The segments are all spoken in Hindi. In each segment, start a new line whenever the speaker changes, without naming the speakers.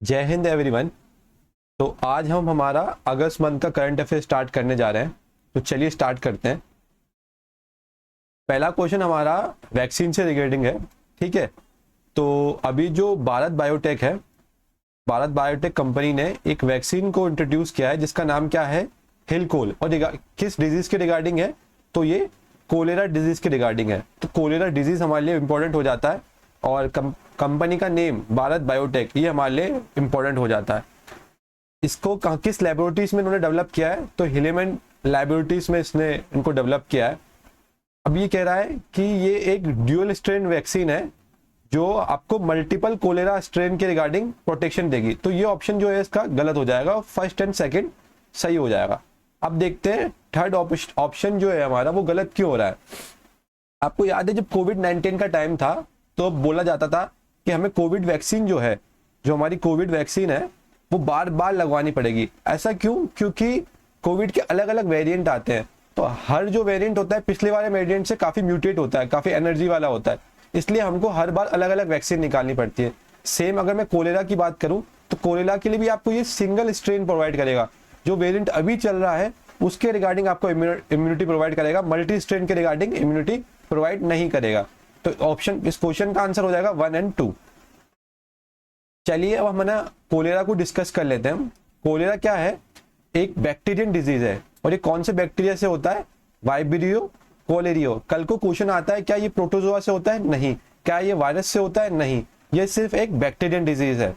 जय हिंद एवरीवन। तो आज हम हमारा अगस्त मंथ का करंट अफेयर स्टार्ट करने जा रहे हैं। तो चलिए स्टार्ट करते हैं। पहला क्वेश्चन हमारा वैक्सीन से रिगार्डिंग है। ठीक है, तो अभी जो भारत बायोटेक है, भारत बायोटेक कंपनी ने एक वैक्सीन को इंट्रोड्यूस किया है जिसका नाम क्या है, हिलकोल। और किस डिजीज के रिगार्डिंग है, तो ये कोलेरा डिजीज के रिगार्डिंग है। तो कोलेरा डिजीज हमारे लिए इंपॉर्टेंट हो जाता है और कंपनी का नेम भारत बायोटेक ये हमारे लिए इंपॉर्टेंट हो जाता है। इसको किस लेबोरेटरीज में इन्होंने डेवलप किया है, तो हिलेमन लेबोरेटरीज में इसने इनको डेवलप किया है। अब ये कह रहा है कि ये एक ड्यूअल स्ट्रेन वैक्सीन है जो आपको मल्टीपल कोलेरा स्ट्रेन के रिगार्डिंग प्रोटेक्शन देगी। तो ये ऑप्शन जो है इसका गलत हो जाएगा, फर्स्ट एंड सेकंड सही हो जाएगा। अब देखते हैं थर्ड ऑप्शन जो है हमारा वो गलत क्यों हो रहा है। आपको याद है जब कोविड-19 का टाइम था तो बोला जाता था कि हमें कोविड वैक्सीन जो है, जो हमारी कोविड वैक्सीन है वो बार बार लगवानी पड़ेगी। ऐसा क्यों? क्योंकि कोविड के अलग अलग वेरिएंट आते हैं, तो हर जो वेरिएंट होता है पिछले वाले वेरिएंट से काफी म्यूटेट होता है, काफी एनर्जी वाला होता है, इसलिए हमको हर बार अलग अलग वैक्सीन निकालनी पड़ती है। सेम अगर मैं कोलेरा की बात करूं तो कोलेरा के लिए भी आपको ये सिंगल स्ट्रेन प्रोवाइड करेगा। जो वेरिएंट अभी चल रहा है उसके रिगार्डिंग आपको इम्यूनिटी प्रोवाइड करेगा, मल्टी स्ट्रेन के रिगार्डिंग इम्यूनिटी प्रोवाइड नहीं करेगा। तो ऑप्शन, इस क्वेश्चन का आंसर हो जाएगा 1 और 2। चलिए अब हम ना कोलेरा को डिस्कस कर लेते हैं। कोलेरा क्या है? एक बैक्टीरियन डिजीज है। और ये कौन से बैक्टीरिया से होता है? वाइब्रियो कोलेरियो। कल को क्वेश्चन आता है क्या ये प्रोटोजोआ से होता है? नहीं। क्या ये वायरस से होता है? नहीं। ये सिर्फ एक बैक्टीरियन डिजीज है।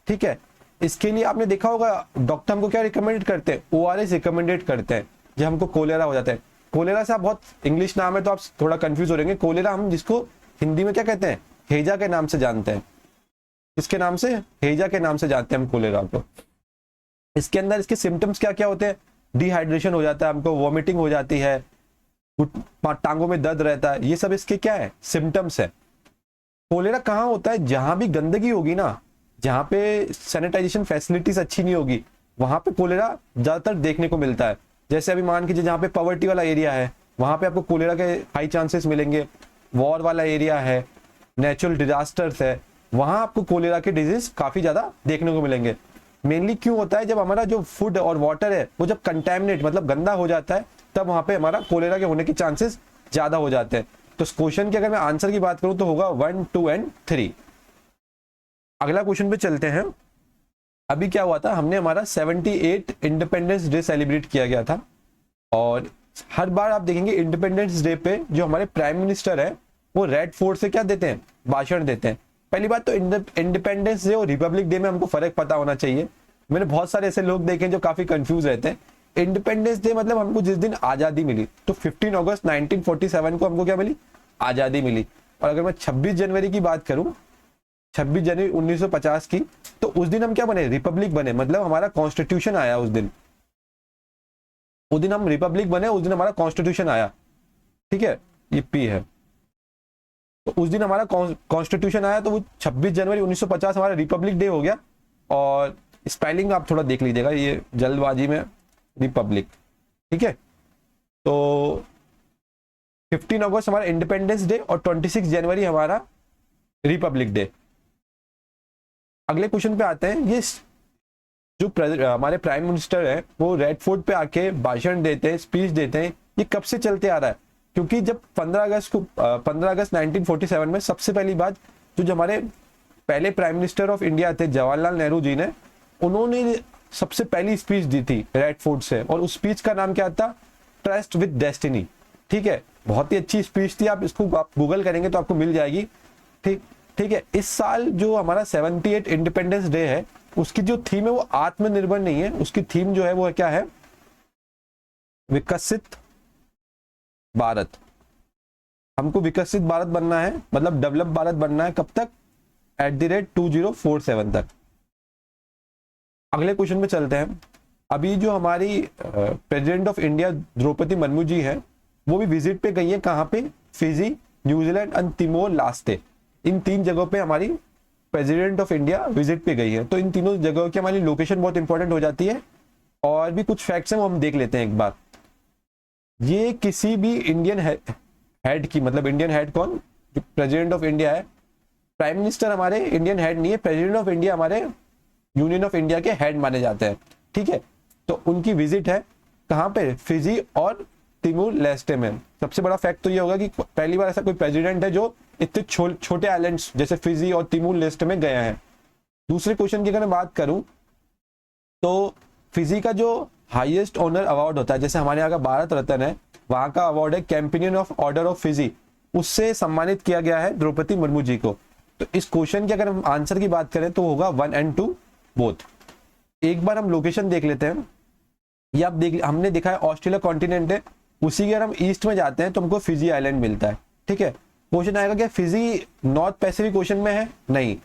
ठीक है, इसके लिए आपने देखा होगा डॉक्टर हमको क्या रिकमेंडेड करते हैं? ORS रिकमेंडेड करते हैं जब हमको कोलेरा हो जाता है। कोलेरा से आप बहुत इंग्लिश नाम है तो आप थोड़ा कंफ्यूज हो रहेंगे। कोलेरा हम जिसको हिंदी में क्या कहते हैं, हैजा के नाम से जानते हैं। इसके नाम से, हैजा के नाम से जानते हैं हम कोलेरा को। इसके अंदर इसके सिम्टम्स क्या क्या होते हैं? डिहाइड्रेशन हो जाता है, हमको वॉमिटिंग हो जाती है, टांगों में दर्द रहता है, ये सब इसके क्या है, सिम्टम्स है। कोलेरा कहाँ होता है? जहां भी गंदगी होगी ना, जहां पे सैनिटाइजेशन फैसिलिटीज अच्छी नहीं होगी, वहां पे कोलेरा ज्यादातर देखने को मिलता है। जैसे अभी मान कीजिए जहाँ पे पॉवर्टी वाला एरिया है वहां पे आपको कोलेरा के हाई चांसेस मिलेंगे। वॉर वाला एरिया है, नेचुरल डिजास्टर्स है, वहां आपको कोलेरा के डिजीज काफी ज्यादा देखने को मिलेंगे। मेनली क्यों होता है? जब हमारा जो फूड और वाटर है वो जब कंटेमिनेट मतलब गंदा हो जाता है तब वहां पे हमारा कोलेरा के होने के चांसेस ज्यादा हो जाते हैं। तो इस क्वेश्चन की अगर मैं आंसर की बात करूं तो होगा 1, 2 और 3। अगला क्वेश्चन पे चलते हैं। अभी क्या हुआ था, हमने हमारा 78 इंडिपेंडेंस डे सेलिब्रेट किया गया था। और हर बार आप देखेंगे इंडिपेंडेंस डे पे जो हमारे प्राइम मिनिस्टर है वो रेड फोर्ट से क्या देते हैं, भाषण देते हैं। पहली बात तो इंडिपेंडेंस डे और रिपब्लिक डे में हमको फर्क पता होना चाहिए। मैंने बहुत सारे ऐसे लोग देखे जो काफी कंफ्यूज रहते हैं। इंडिपेंडेंस डे मतलब हमको जिस दिन आजादी मिली, तो 15 अगस्त 1947 को हमको क्या मिली, आजादी मिली। और अगर मैं 26 जनवरी की बात करूं, 26 जनवरी 1950 की, तो उस दिन हम क्या बने, रिपब्लिक बने। मतलब हमारा कॉन्स्टिट्यूशन आया उस दिन, उस दिन हम रिपब्लिक बने, उस दिन हमारा कॉन्स्टिट्यूशन आया। ठीक है, ये पी है। तो उस दिन हमारा कॉन्स्टिट्यूशन आया, तो वो 26 जनवरी 1950 हमारा रिपब्लिक डे हो गया। और स्पेलिंग आप थोड़ा देख लीजिएगा, ये जल्दबाजी में रिपब्लिक। ठीक है, तो 15 अगस्त हमारा इंडिपेंडेंस डे और 26 जनवरी हमारा रिपब्लिक डे। अगले क्वेश्चन पे आते हैं। ये जो हमारे प्राइम मिनिस्टर है वो रेड फोर्ट पे आके भाषण देते हैं, स्पीच देते हैं, ये कब से चलते आ रहा है? क्योंकि जब 15 अगस्त 1947 में सबसे पहली बात जो हमारे पहले प्राइम मिनिस्टर ऑफ इंडिया थे जवाहरलाल नेहरू जी ने, उन्होंने सबसे पहली स्पीच दी थी रेड फोर्ट से। और उस स्पीच का नाम क्या था? Trust with destiny. ठीक है, बहुत ही अच्छी स्पीच थी, आप इसको आप गूगल करेंगे तो आपको मिल जाएगी। ठीक है, इस साल जो हमारा 78 इंडिपेंडेंस डे है उसकी जो थीम है वो आत्मनिर्भर नहीं है, उसकी थीम जो है वो क्या है, विकसित भारत। हमको विकसित भारत बनना है, मतलब डेवलप भारत बनना है। कब तक? @2047 तक। अगले क्वेश्चन पे चलते हैं। अभी जो हमारी president of India Droupadi Murmu ji है वो भी विजिट पे गई है। कहाँ पे? फिजी, न्यूजीलैंड और तिमोर लास्टे। इन 3 जगहों पे हमारी प्रेसिडेंट ऑफ इंडिया विजिट पे गई है। तो इन तीनों जगहों की हमारी लोकेशन बहुत इंपॉर्टेंट हो जाती है। और भी कुछ फैक्ट्स हैं वो हम देख लेते हैं एक बार। ये किसी भी इंडियन हेड की, मतलब इंडियन हेड कौन, जो प्रेसिडेंट ऑफ इंडिया है, प्राइम मिनिस्टर हमारे इंडियन हेड नहीं है, प्रेसिडेंट ऑफ इंडिया हमारे यूनियन ऑफ इंडिया के हेड माने जाते हैं, ठीक है। तो उनकी विजिट है कहाँ पे, फिजी और तिमोर लेस्टे में। सबसे बड़ा फैक्ट तो ये होगा कि पहली बार ऐसा कोई प्रेसिडेंट है जो इतने छोटे आइलैंड्स जैसे फिजी और तिमोर लेस्टे में गया है। दूसरे क्वेश्चन की अगर मैं बात करूं तो फिजी का जो हाईएस्ट ऑनर अवार्ड होता है, जैसे हमारे यहाँ का भारत रत्न है, वहां का अवार्ड है companion of order of Fiji, उससे सम्मानित किया गया है द्रौपदी मुर्मू जी को। तो इस क्वेश्चन की अगर हम आंसर की बात करें तो होगा 1 और 2 बोथ। एक बार हम लोकेशन देख लेते हैं। ये आप देख, हमने देखा है ऑस्ट्रेलिया कॉन्टिनेंट है, उसी के अगर हम ईस्ट में जाते हैं तो हमको फिजी आइलैंड मिलता है, ठीक है। क्वेश्चन आएगा क्या फिजी नॉर्थ पैसिफिक ओशन में है, नहीं,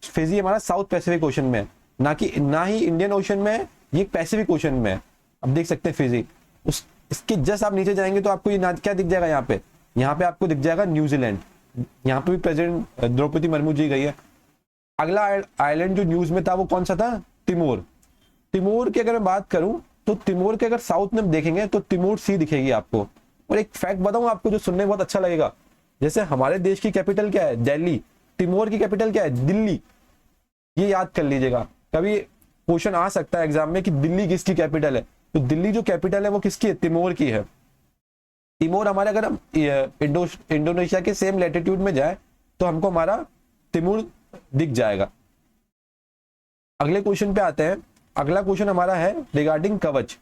फिजी हमारा साउथ पैसिफिक ओशन में है, ना ही इंडियन ओशन में है, ये पैसिफिक ओशन में है। अब देख सकते हैं फिजी, इसके जस्ट आप नीचे जाएंगे तो आपको ये क्या दिख जाएगा, यहाँ पे आपको दिख जाएगा न्यूजीलैंड। यहाँ पे भी प्रेसिडेंट द्रौपदी मुर्मू जी गई है। अगला आइलैंड जो न्यूज में था वो कौन सा था, तिमोर। तिमोर की अगर मैं बात करूं तो तिमोर के अगर साउथ में देखेंगे तो तिमोर सी दिखेगी आपको। और एक फैक्ट बताऊं आपको जो सुनने में बहुत अच्छा लगेगा, जैसे हमारे देश की कैपिटल क्या है, दिल्ली, तिमोर की कैपिटल क्या है, दिल्ली। ये याद कर लीजिएगा, कभी क्वेश्चन आ सकता है एग्जाम में कि दिल्ली किसकी कैपिटल है, तो दिल्ली जो कैपिटल है वो किसकी है, तिमोर की है। तिमोर हमारे अगर हम इंडोनेशिया के सेम लैटिट्यूड में जाए तो हमको हमारा तिमोर दिख जाएगा। अगले क्वेश्चन पे आते हैं। अगला क्वेश्चन हमारा है रिगार्डिंग कवच।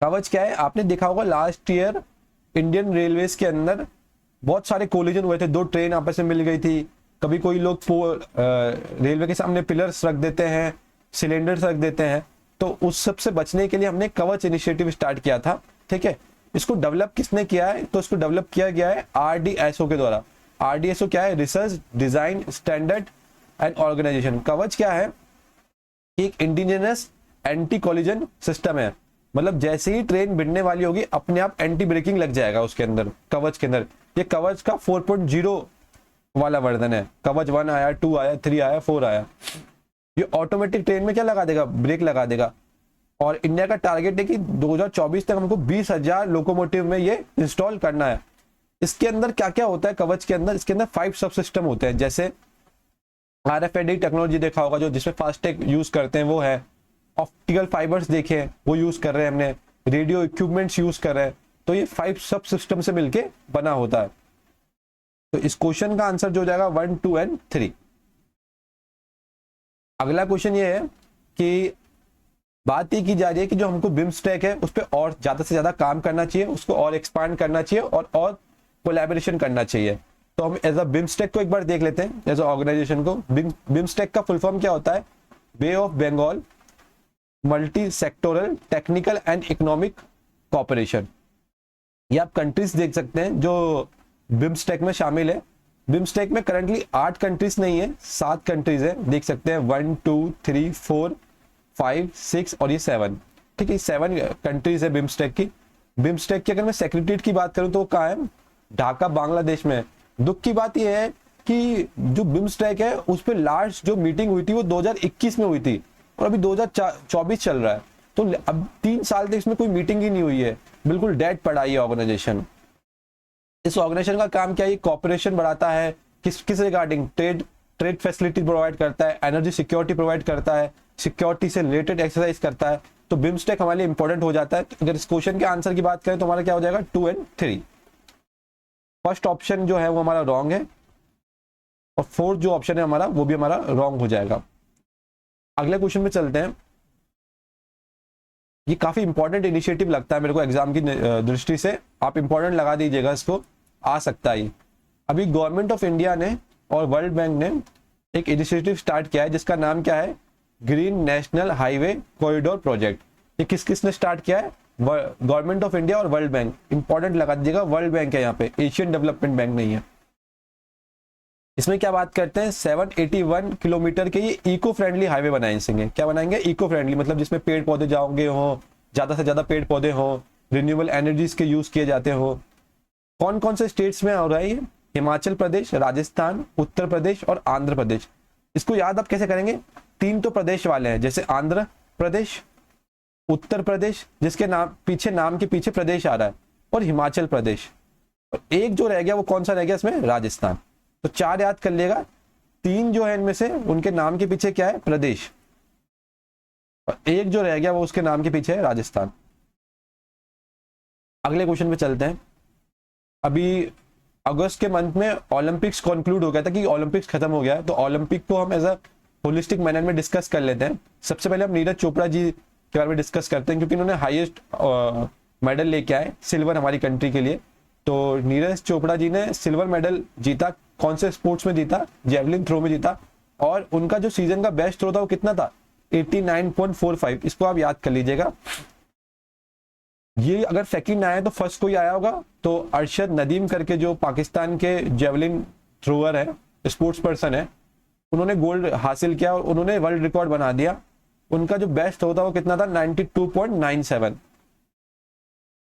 कवच क्या है, आपने देखा होगा लास्ट ईयर इंडियन रेलवेज के अंदर बहुत सारे कोलिजन हुए थे, 2 ट्रेन आपस में मिल गई थी। कभी कोई लोग रेलवे के सामने पिलर्स रख देते हैं, सिलेंडर्स रख देते हैं, तो उस सब से बचने के लिए हमने कवच इनिशिएटिव स्टार्ट किया था, ठीक है। इसको डेवलप किसने किया है, तो इसको डेवलप किया गया है RDSO के द्वारा। RDSO क्या है, research design standard and organisation. Kavach क्या है, एक इंडिजिनस एंटी कोलिजन सिस्टम है, मतलब जैसे ही ट्रेन भिड़ने वाली होगी अपने आप एंटी ब्रेकिंग लग जाएगा उसके अंदर, कवच के अंदर। ये कवच का 4.0 वाला वर्जन है। कवच 1 आया, 2 आया, 3 आया, 4 आया। ये ऑटोमेटिक ट्रेन में क्या लगा देगा, ब्रेक लगा देगा। और इंडिया का टारगेट है कि 2024 तक हमको 20,000 लोकोमोटिव में ये इंस्टॉल करना है। इसके अंदर क्या क्या होता है कवच के अंदर, इसके अंदर 5 सब सिस्टम होते हैं। जैसे RFID टेक्नोलॉजी देखा होगा, जो जिसमें फास्टैग यूज करते हैं वो है। ऑप्टिकल फाइबर्स देखे वो यूज कर रहे हैं हमने, रेडियो इक्विपमेंट्स यूज कर रहे हैं। तो ये 5 सब सिस्टम से मिलके बना होता है। तो इस क्वेश्चन का आंसर जो हो जाएगा 1, 2 और 3। अगला क्वेश्चन ये है कि बात ये की जा रही है कि जो हमको बिम्स्टेक है उस पर और ज्यादा से ज्यादा काम करना चाहिए, उसको और एक्सपांड करना चाहिए और कोलैबोरेशन करना चाहिए। तो हम एज अ बिम्स्टेक को एक बार देख लेते हैं, एज अ ऑर्गेनाइजेशन को। बिम्स्टेक का फुल फॉर्म क्या होता है, bay of Bengal multi sectoral technical and economic cooperation. ये आप कंट्रीज देख सकते हैं जो बिम्स्टेक में शामिल है। बिम्स्टेक में करंटली 8 कंट्रीज नहीं है, 7 कंट्रीज है, देख सकते हैं 1, 2, 3, 4, 5, 6 और ये 7, ठीक है। 7 कंट्रीज है बिम्स्टेक की। बिम्स्टेक की अगर मैं सेक्रेटरीट की बात करूं तो वो कहाँ है, ढाका बांग्लादेश में। दुख की बात यह है कि जो बिम्स्टेक है उस पर लास्ट जो मीटिंग हुई थी वो 2021 में हुई थी और अभी 2024 चल रहा है। तो अब 3 साल तक इसमें कोई मीटिंग ही नहीं हुई है, बिल्कुल डेड पड़ा है ऑर्गेनाइजेशन। इस ऑर्गेनाइजेशन का काम क्या है, कॉपरेशन बढ़ाता है, किस रिगार्डिंग, ट्रेड फैसिलिटी प्रोवाइड करता है, एनर्जी सिक्योरिटी प्रोवाइड करता है, सिक्योरिटी से रिलेटेड एक्सरसाइज करता है। तो बिम्स्टेक हमारे लिए इंपॉर्टेंट हो जाता है। अगर इस क्वेश्चन के आंसर की बात करें तो हमारा क्या हो जाएगा, 2 और 3। फर्स्ट ऑप्शन जो है वो हमारा रॉन्ग है और 4th जो ऑप्शन है हमारा वो भी हमारा रॉन्ग हो जाएगा। अगले क्वेश्चन में चलते हैं। ये काफी इंपॉर्टेंट इनिशिएटिव लगता है मेरे को एग्जाम की दृष्टि से, आप इंपॉर्टेंट लगा दीजिएगा, इसको आ सकता है। अभी गवर्नमेंट ऑफ इंडिया ने और वर्ल्ड बैंक ने एक इनिशिएटिव स्टार्ट किया है जिसका नाम क्या है, green national highway corridor project. ये किसने स्टार्ट किया है, गवर्नमेंट ऑफ इंडिया और वर्ल्ड बैंक। इंपॉर्टेंट लगा दीजिएगा, वर्ल्ड बैंक है यहाँ पे, एशियन डेवलपमेंट बैंक नहीं है। इसमें क्या बात करते हैं, 781 किलोमीटर के ये इको फ्रेंडली हाईवे बनाएंगे। क्या बनाएंगे, इको फ्रेंडली, मतलब जिसमें पेड़ पौधे जाओगे हो, ज्यादा से ज्यादा पेड़ पौधे हो, रिन्यूएबल एनर्जीज के यूज किए जाते हो। कौन कौन से स्टेट्स में हो रहा है ये, हिमाचल प्रदेश, राजस्थान, उत्तर प्रदेश और आंध्र प्रदेश। इसको याद आप कैसे करेंगे, 3 तो प्रदेश वाले हैं, जैसे आंध्र प्रदेश, उत्तर प्रदेश जिसके नाम के पीछे प्रदेश आ रहा है, और हिमाचल प्रदेश। और एक जो रह गया वो कौन सा रह गया इसमें, राजस्थान। तो 4 याद कर लेगा, 3 जो है इनमें से उनके नाम के पीछे क्या है, प्रदेश। और एक जो रह गया वो उसके नाम के पीछे है राजस्थान। अगले क्वेश्चन पे चलते हैं। अभी अगस्त के मंथ में ओलंपिक्स कंक्लूड हो गया था कि ओलंपिक्स खत्म हो गया है, तो ओलंपिक को हम एज अ होलिस्टिक मैनर में डिस्कस कर लेते हैं। सबसे पहले हम नीरज चोपड़ा जी के बारे में डिस्कस करते हैं, क्योंकि इन्होंने हाईएस्ट मेडल लेके आए, सिल्वर हमारी कंट्री के लिए। तो नीरज चोपड़ा जी ने सिल्वर मेडल जीता, कौन से स्पोर्ट्स में जीता? जेवलिन थ्रो में जीता। और उनका जो सीजन का बेस्ट थ्रो था वो कितना था? 89.45। इसको आप याद कर लीजिएगा। ये अगर सेकंड आया तो फर्स्ट कोई आया होगा तो अरशद नदीम करके जो पाकिस्तान के जेवलिन थ्रोअर है, स्पोर्ट्स पर्सन है, उन्होंने गोल्ड हासिल किया और उन्होंने वर्ल्ड रिकॉर्ड बना दिया। उनका जो बेस्ट थ्रो था वो कितना था? 92.97।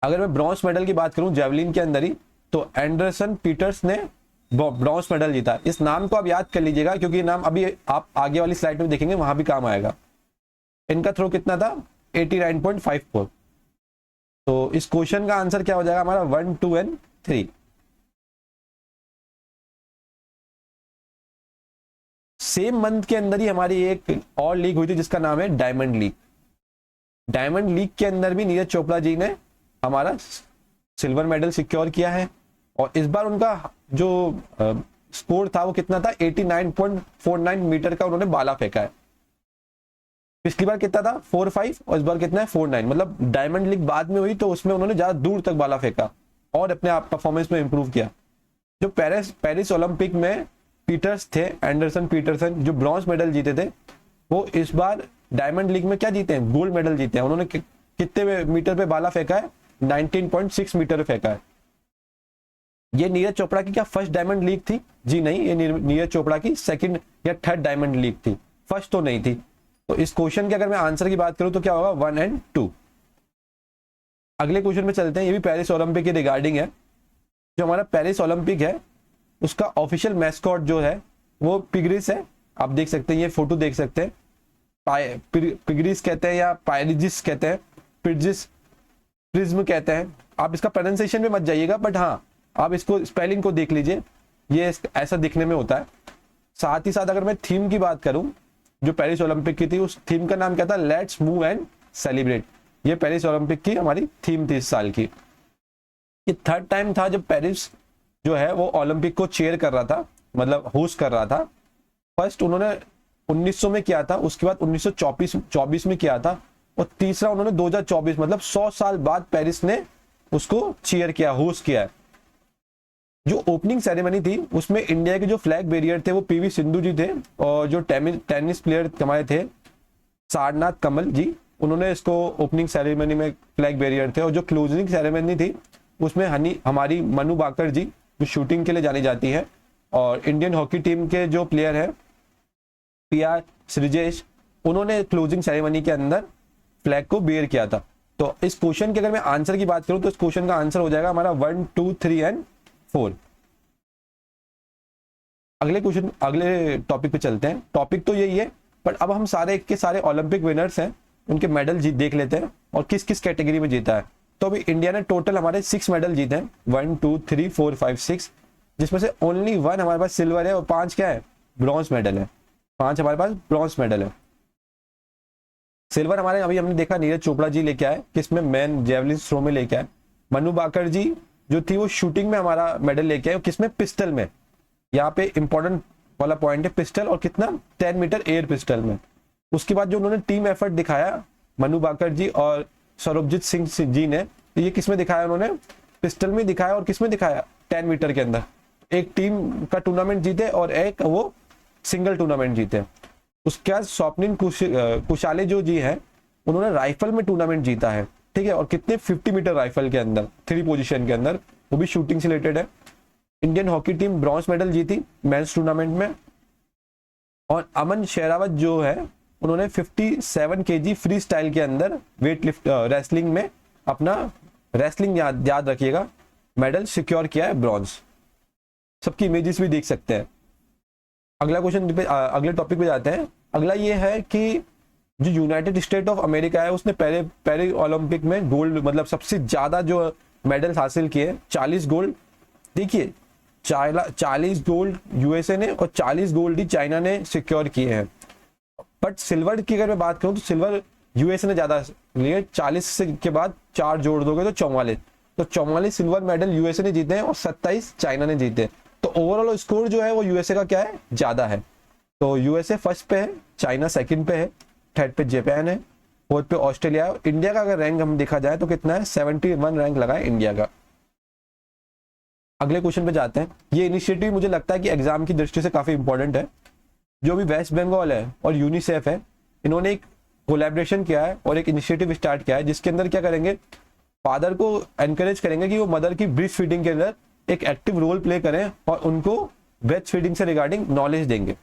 अगर मैं ब्रॉन्ज मेडल की बात करूं जेवलिन के अंदर ही, तो एंडरसन पीटर्स ने ब्रॉन्ज मेडल जीता। इस नाम को आप याद कर लीजिएगा, क्योंकि ये नाम अभी आप आगे वाली स्लाइड में देखेंगे, वहां भी काम आएगा। इनका थ्रो कितना था? 89.54। तो इस क्वेश्चन का आंसर क्या हो जाएगा हमारा? 1, 2 एंड 3। सेम मंथ के अंदर ही हमारी एक और लीग हुई थी जिसका नाम है डायमंड लीग। डायमंड लीग के अंदर भी नीरज चोपड़ा जी ने हमारा सिल्वर मेडल सिक्योर किया है। और इस बार उनका जो स्कोर था वो कितना था? 89.49 मीटर का उन्होंने बाला फेंका है। पिछली बार कितना था? 45, और इस बार कितना है? 49। मतलब डायमंड लीग बाद में हुई तो उसमें उन्होंने ज्यादा दूर तक बाला फेंका और अपने आप परफॉर्मेंस में इंप्रूव किया। जो पेरिस ओलंपिक में पीटर्स थे, एंडरसन पीटरसन, जो ब्रॉन्ज मेडल जीते थे, वो इस बार डायमंड लीग में क्या जीते हैं? गोल्ड मेडल जीते हैं। उन्होंने कितने मीटर पे बाला फेंका है? 19.6 मीटर फेंका है। ये नीरज चोपड़ा की क्या फर्स्ट डायमंड लीग थी? जी नहीं, ये नीरज चोपड़ा की सेकंड या थर्ड डायमंड लीग थी, फर्स्ट तो नहीं थी। तो इस क्वेश्चन के अगर मैं आंसर की बात करूं तो क्या होगा? 1 एंड 2। अगले क्वेश्चन में चलते हैं। ये भी पेरिस ओलंपिक के रिगार्डिंग है। जो हमारा पेरिस ओलंपिक है उसका ऑफिशियल मैस्कॉट जो है वो पिग्रिस है। आप देख सकते हैं, ये फोटो देख सकते हैं। पिग्रिस कहते हैं या पायरिजिस कहते हैं, प्रिज्म कहते हैं। आप इसका प्रोनाउंसिएशन में मत जाइएगा, बट हाँ आप इसको स्पेलिंग को देख लीजिए, ये ऐसा दिखने में होता है। साथ ही साथ अगर मैं थीम की बात करूं जो पेरिस ओलंपिक की थी, उस थीम का नाम क्या था? Let's move and celebrate. ये पेरिस ओलंपिक की हमारी थीम थी इस साल की। ये थर्ड टाइम था जब पेरिस जो है वो ओलंपिक को चेयर कर रहा था, मतलब होस्ट कर रहा था। फर्स्ट उन्होंने 1900 में किया था, उसके बाद 1924 में किया था, और तीसरा उन्होंने 2024 मतलब 100 साल बाद पेरिस ने उसको चेयर किया, होस्ट किया है। जो ओपनिंग सेरेमनी थी उसमें इंडिया के जो फ्लैग बेरियर थे वो पीवी सिंधु जी थे, और जो टेनिस प्लेयर हमारे थे सारनाथ कमल जी, उन्होंने इसको ओपनिंग सेरेमनी में फ्लैग बेरियर थे। और जो क्लोजिंग सेरेमनी थी उसमें हमारी मनु बाकर जी जो शूटिंग के लिए जानी जाती है, और इंडियन हॉकी टीम के जो प्लेयर है PR श्रीजेश, उन्होंने क्लोजिंग सेरेमनी के अंदर फ्लैग को बेयर किया था। तो इस क्वेश्चन के अगर मैं आंसर की बात करूं तो इस क्वेश्चन का आंसर हो जाएगा हमारा 1, 2, 3 एंड 4। अगले टॉपिक पे चलते हैं। टॉपिक तो यही है, बट अब हम सारे के सारे ओलंपिक विनर्स हैं, उनके मेडल देख लेते हैं और किस किस कैटेगरी में जीता है। तो अभी इंडिया ने टोटल हमारे 6 मेडल जीते हैं, 1, 2, 3, 4, 5, 6, जिसमें से ओनली 1 हमारे पास सिल्वर है और 5 क्या है? ब्रॉन्ज मेडल है। 5 हमारे पास ब्रॉन्ज मेडल है। सिल्वर हमारे अभी हमने देखा नीरज चोपड़ा जी लेके आए, किसमें? मैन जेवलिन थ्रो में लेके आए। मनु बाकर जी जो थी वो शूटिंग में हमारा मेडल लेके आए, किसमें? पिस्टल में। यहाँ पे इंपॉर्टेंट वाला पॉइंट है पिस्टल, और कितना? 10 मीटर एयर पिस्टल में। उसके बाद जो उन्होंने टीम एफर्ट दिखाया मनु बाकर जी और सौरभजीत सिंह जी ने, ये किसमें दिखाया? उन्होंने पिस्टल में दिखाया, और किसमें दिखाया? 10 मीटर के अंदर। एक टीम का टूर्नामेंट जीते और एक वो सिंगल टूर्नामेंट जीते। उसके बाद स्वप्निल कुशाले जो जी है, उन्होंने राइफल में टूर्नामेंट जीता है, ठीक है, और कितने? 50 मीटर राइफल के अंदर 3 पोजीशन के अंदर, वो भी शूटिंग से रिलेटेड है। Indian hockey team bronze medal जीती मेंस टूर्नामेंट में। और अमन शेरावत जो है उन्होंने 57 kg फ्री स्टाइल के अंदर वेट लिफ्ट रेसलिंग में अपना रेसलिंग याद रखिएगा मेडल सिक्योर किया है, ब्रॉन्ज। सबकी इमेजेस भी देख सकते हैं। अगला क्वेश्चन पे अगले टॉपिक पे जाते हैं। अगला ये है कि जो यूनाइटेड स्टेट ऑफ अमेरिका है उसने पेरिस ओलंपिक में गोल्ड मतलब सबसे ज्यादा जो मेडल हासिल किए, 40 गोल्ड। देखिए 40 गोल्ड यूएसए ने और 40 गोल्ड ही चाइना ने सिक्योर किए हैं। बट सिल्वर की अगर मैं बात करूं तो सिल्वर यूएसए ने ज़्यादा लिए, 40 से के बाद 4 जोड़ दोगे तो 44, तो 44 सिल्वर मेडल यूएसए ने जीते हैं और 27 चाइना ने जीते। तो ओवरऑल स्कोर जो है वो यूएसए का क्या है, ज़्यादा है। तो यूएसए फर्स्ट पे है, चाइना सेकंड पे है, थर्ड पे जापान है, फोर्थ पे ऑस्ट्रेलिया है। इंडिया का अगर रैंक हम देखा जाए तो कितना है, 71 रैंक लगा है इंडिया का। अगले क्वेश्चन पे जाते हैं। ये इनिशिएटिव मुझे लगता है कि एग्जाम की दृष्टि से काफ़ी इंपॉर्टेंट है। जो भी वेस्ट बंगाल है और यूनिसेफ है, इन्होंने एक कोलैबोरेशन किया है और एक इनिशिएटिव स्टार्ट किया है, जिसके अंदर क्या करेंगे, फादर को एनकरेज करेंगे कि वो मदर की ब्रेस्ट फीडिंग के अंदर एक एक्टिव रोल प्ले करें और उनको ब्रेस्ट फीडिंग से रिगार्डिंग नॉलेज देंगे।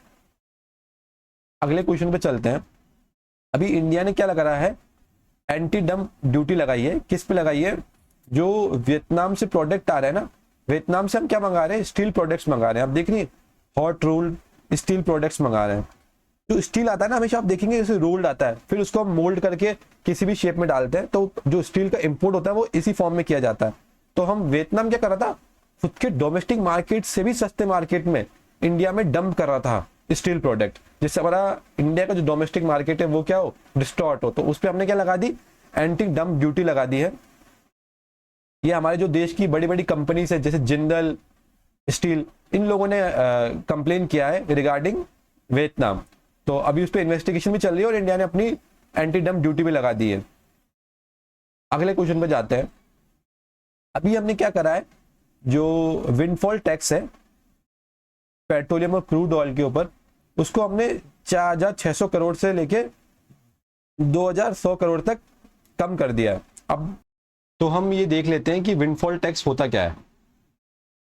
अगले क्वेश्चन पे चलते हैं। अभी इंडिया ने क्या लगा रहा है, एंटी डंप ड्यूटी लगाई है। किस पे लगाई है, जो वियतनाम से प्रोडक्ट आ रहे हैं ना, वियतनाम से हम क्या मंगा रहे हैं, स्टील प्रोडक्ट्स मंगा रहे हैं। आप देख रही हॉट रोल स्टील प्रोडक्ट्स मंगा रहे हैं। जो स्टील आता है ना, हमेशा आप देखेंगे जैसे रोल्ड आता है, फिर उसको हम मोल्ड करके किसी भी शेप में डालते हैं, तो जो स्टील का इंपोर्ट होता है वो इसी फॉर्म में किया जाता है। तो हम वियतनाम क्या कर रहा था, खुद के डोमेस्टिक मार्केट से भी सस्ते मार्केट में इंडिया में डंप कर रहा था स्टील प्रोडक्ट, जिससे हमारा इंडिया का जो डोमेस्टिक मार्केट है वो क्या हो, डिस्टॉर्ट हो। तो उस पर हमने क्या लगा दी, एंटी डंप ड्यूटी लगा दी है। ये हमारे जो देश की बड़ी बड़ी कंपनीज है जैसे जिंदल स्टील, इन लोगों ने कंप्लेन किया है रिगार्डिंग वियतनाम। तो अभी उस पर इन्वेस्टिगेशन भी चल रही है और इंडिया ने अपनी एंटी डंप ड्यूटी भी लगा दी है। अगले क्वेश्चन पे जाते हैं। अभी हमने क्या करा है, जो विंडफॉल टैक्स है पेट्रोलियम और क्रूड ऑयल के ऊपर, उसको हमने 4600 करोड़ से लेके 2100 करोड़ तक कम कर दिया है। अब तो हम ये देख लेते हैं कि विंडफॉल टैक्स होता क्या है।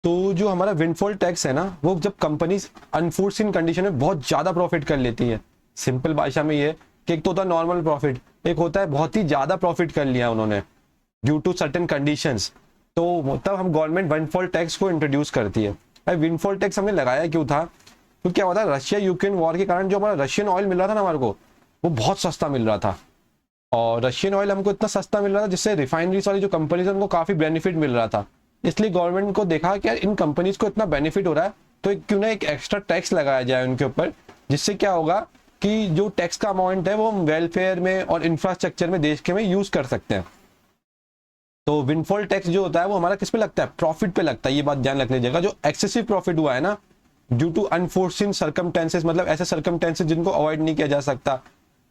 तो जो हमारा विंडफॉल टैक्स है ना, वो जब कंपनीज अनफोर्सिन कंडीशन में बहुत ज़्यादा प्रॉफिट कर लेती है। सिंपल भाषा में ये कि एक तो होता है नॉर्मल प्रॉफिट, एक होता है बहुत ही ज़्यादा प्रॉफिट कर लिया उन्होंने ड्यू टू सर्टेन कंडीशंस, तो तब हम गवर्नमेंट विंडफॉल टैक्स को इंट्रोड्यूस करती है। भाई विंडफॉल टैक्स हमने लगाया क्यों था, तो क्या होता है, रशिया यूक्रेन वॉर के कारण जो हमारा रशियन ऑयल मिल रहा था ना हमारे को, वो बहुत सस्ता मिल रहा था। और रशियन ऑयल हमको इतना सस्ता मिल रहा था जिससे रिफाइनरीज वाली जो कंपनीज है उनको काफ़ी बेनिफिट मिल रहा था। इसलिए गवर्नमेंट को देखा कि यार इन कंपनीज को इतना बेनिफिट हो रहा है, तो क्यों ना एक एक्स्ट्रा टैक्स लगाया जाए उनके ऊपर, जिससे क्या होगा कि जो टैक्स का अमाउंट है वो हम वेलफेयर में और इंफ्रास्ट्रक्चर में देश के में यूज कर सकते हैं। तो विंडफॉल टैक्स जो होता है वो हमारा किस पे लगता है, प्रॉफिट पे लगता है। ये बात ध्यान रख लीजिएगा। जो एक्सेसिव प्रॉफिट हुआ है ना ड्यू टू अनफोर्सिन सर्कमटेंसेस, मतलब ऐसे सर्कमटेंसेस जिनको अवॉइड नहीं किया जा सकता।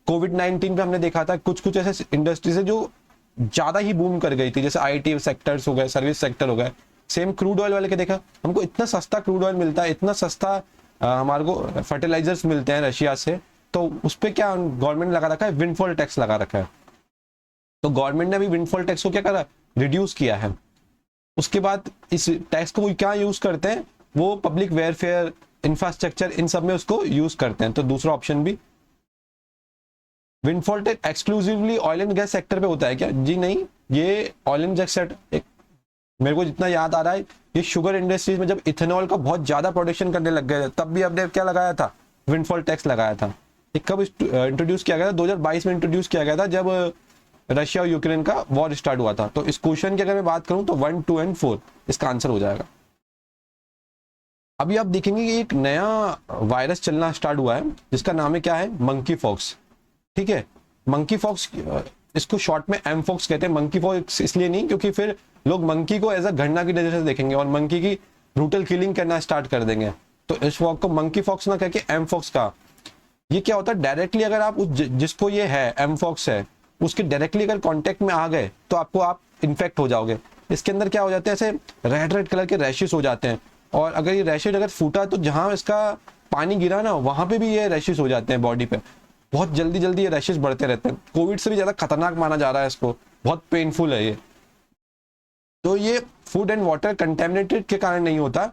कोविड-19 पे हमने देखा था कुछ कुछ ऐसे इंडस्ट्रीज है जो ज्यादा ही बूम कर गई थी, जैसे आईटी सेक्टर्स हो गए, सर्विस सेक्टर हो गए। सेम क्रूड ऑयल वाले के देखा, हमको इतना सस्ता क्रूड ऑयल मिलता है, इतना सस्ता हमारे को फर्टिलाइजर्स मिलते हैं रशिया से, तो उस पर क्या गवर्नमेंट ने लगा रखा है, विंडफॉल टैक्स लगा रखा है। तो गवर्नमेंट ने अभी विंडफॉल टैक्स को क्या करा, रिड्यूस किया है। उसके बाद इस टैक्स को क्या यूज करते हैं, वो पब्लिक वेलफेयर, इंफ्रास्ट्रक्चर, इन सब में उसको यूज करते हैं। तो दूसरा ऑप्शन भी। Windfall tax exclusively oil and gas sector पे होता है क्या, जी नहीं, ये ऑयल एंड गैस सेक्टर, मेरे को जितना याद आ रहा है, ये शुगर इंडस्ट्रीज में जब इथेनॉल का बहुत ज्यादा प्रोडक्शन करने लग गए तब भी हमने क्या लगाया था, विंडफॉल टैक्स लगाया था। ये कब इंट्रोड्यूस किया गया था, 2022 में इंट्रोड्यूस किया गया था, जब रशिया और यूक्रेन का वॉर स्टार्ट हुआ था। तो इस क्वेश्चन की अगर मैं बात करूं तो 1, 2 एंड 4 इसका आंसर हो जाएगा। अभी आप देखेंगे कि एक नया वायरस चलना स्टार्ट हुआ है जिसका नाम है क्या है, मंकी फॉक्स। ठीक है, मंकी फॉक्स, इसको शॉर्ट में एमफॉक्स कहते हैं। मंकी फॉक्स इसलिए नहीं क्योंकि फिर लोग मंकी को एज अ घटना की नजर से देखेंगे और मंकी की ब्रूटल किलिंग करना स्टार्ट कर देंगे। तो इस फॉक्स को मंकी फॉक्स ना कह के एमफॉक्स का। ये क्या होता है, डायरेक्टली अगर आप जिसको ये है एमफॉक्स है उसके डायरेक्टली अगर कांटेक्ट में आ गए तो आप इन्फेक्ट हो जाओगे। इसके अंदर क्या हो जाते हैं, ऐसे रेड रेड कलर के रैशेस हो जाते हैं, और अगर ये रैशेज अगर फूटा तो जहां इसका पानी गिरा ना वहां पे भी ये रैशेस हो जाते हैं बॉडी पे। बहुत जल्दी जल्दी ये रैशेस बढ़ते रहते हैं। कोविड से भी ज्यादा खतरनाक माना जा रहा है इसको, बहुत पेनफुल है ये। तो ये फूड एंड वाटर कंटेमिनेटेड के कारण नहीं होता,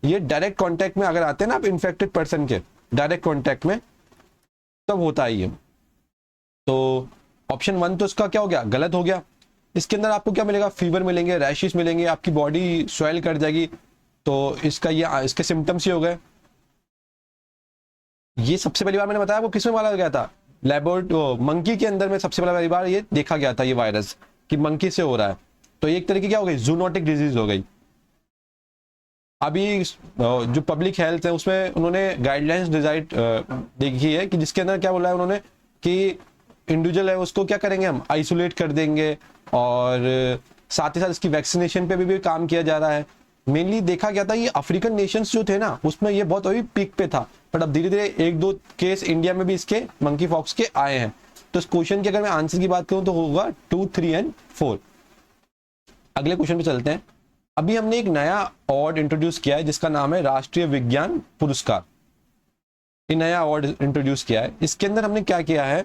ये डायरेक्ट कांटेक्ट में अगर आते हैं ना आप इन्फेक्टेड पर्सन के डायरेक्ट कांटेक्ट में, तब होता है ये। तो ऑप्शन 1 तो इसका क्या हो गया, गलत हो गया। इसके अंदर आपको क्या मिलेगा, फीवर मिलेंगे, रैशेस मिलेंगे, आपकी बॉडी स्वेल कर जाएगी। तो इसका ये इसके सिम्टम्स ये हो गए। ये सबसे पहली बार मैंने बताया वो किसमें मारा गया था, मंकी के अंदर में सबसे पहली बार ये देखा गया था, ये वायरस कि मंकी से हो रहा है। तो ये एक तरह की क्या हो गई, जूनोटिक डिजीज हो गई। अभी जो पब्लिक हेल्थ है उसमें उन्होंने गाइडलाइंस डिजाइन देखी है कि जिसके अंदर क्या बोला है उन्होंने कि इंडिविजुअल है उसको क्या करेंगे, हम आइसोलेट कर देंगे, और साथ ही साथ इसकी वैक्सीनेशन पे भी काम किया जा रहा है। मेनली देखा गया था ये अफ्रीकन नेशंस जो थे ना, उसमें ये बहुत अभी पीक पे था, बट अब धीरे धीरे एक दो केस इंडिया में भी इसके मंकी पॉक्स के आए हैं। तो इस क्वेश्चन की अगर मैं आंसर की बात करूं तो होगा 2, 3 एंड 4। अगले क्वेश्चन पे चलते हैं। अभी हमने एक नया अवार्ड इंट्रोड्यूस किया है जिसका नाम है राष्ट्रीय विज्ञान पुरस्कार। ये नया अवार्ड इंट्रोड्यूस किया है। इसके अंदर हमने क्या किया है,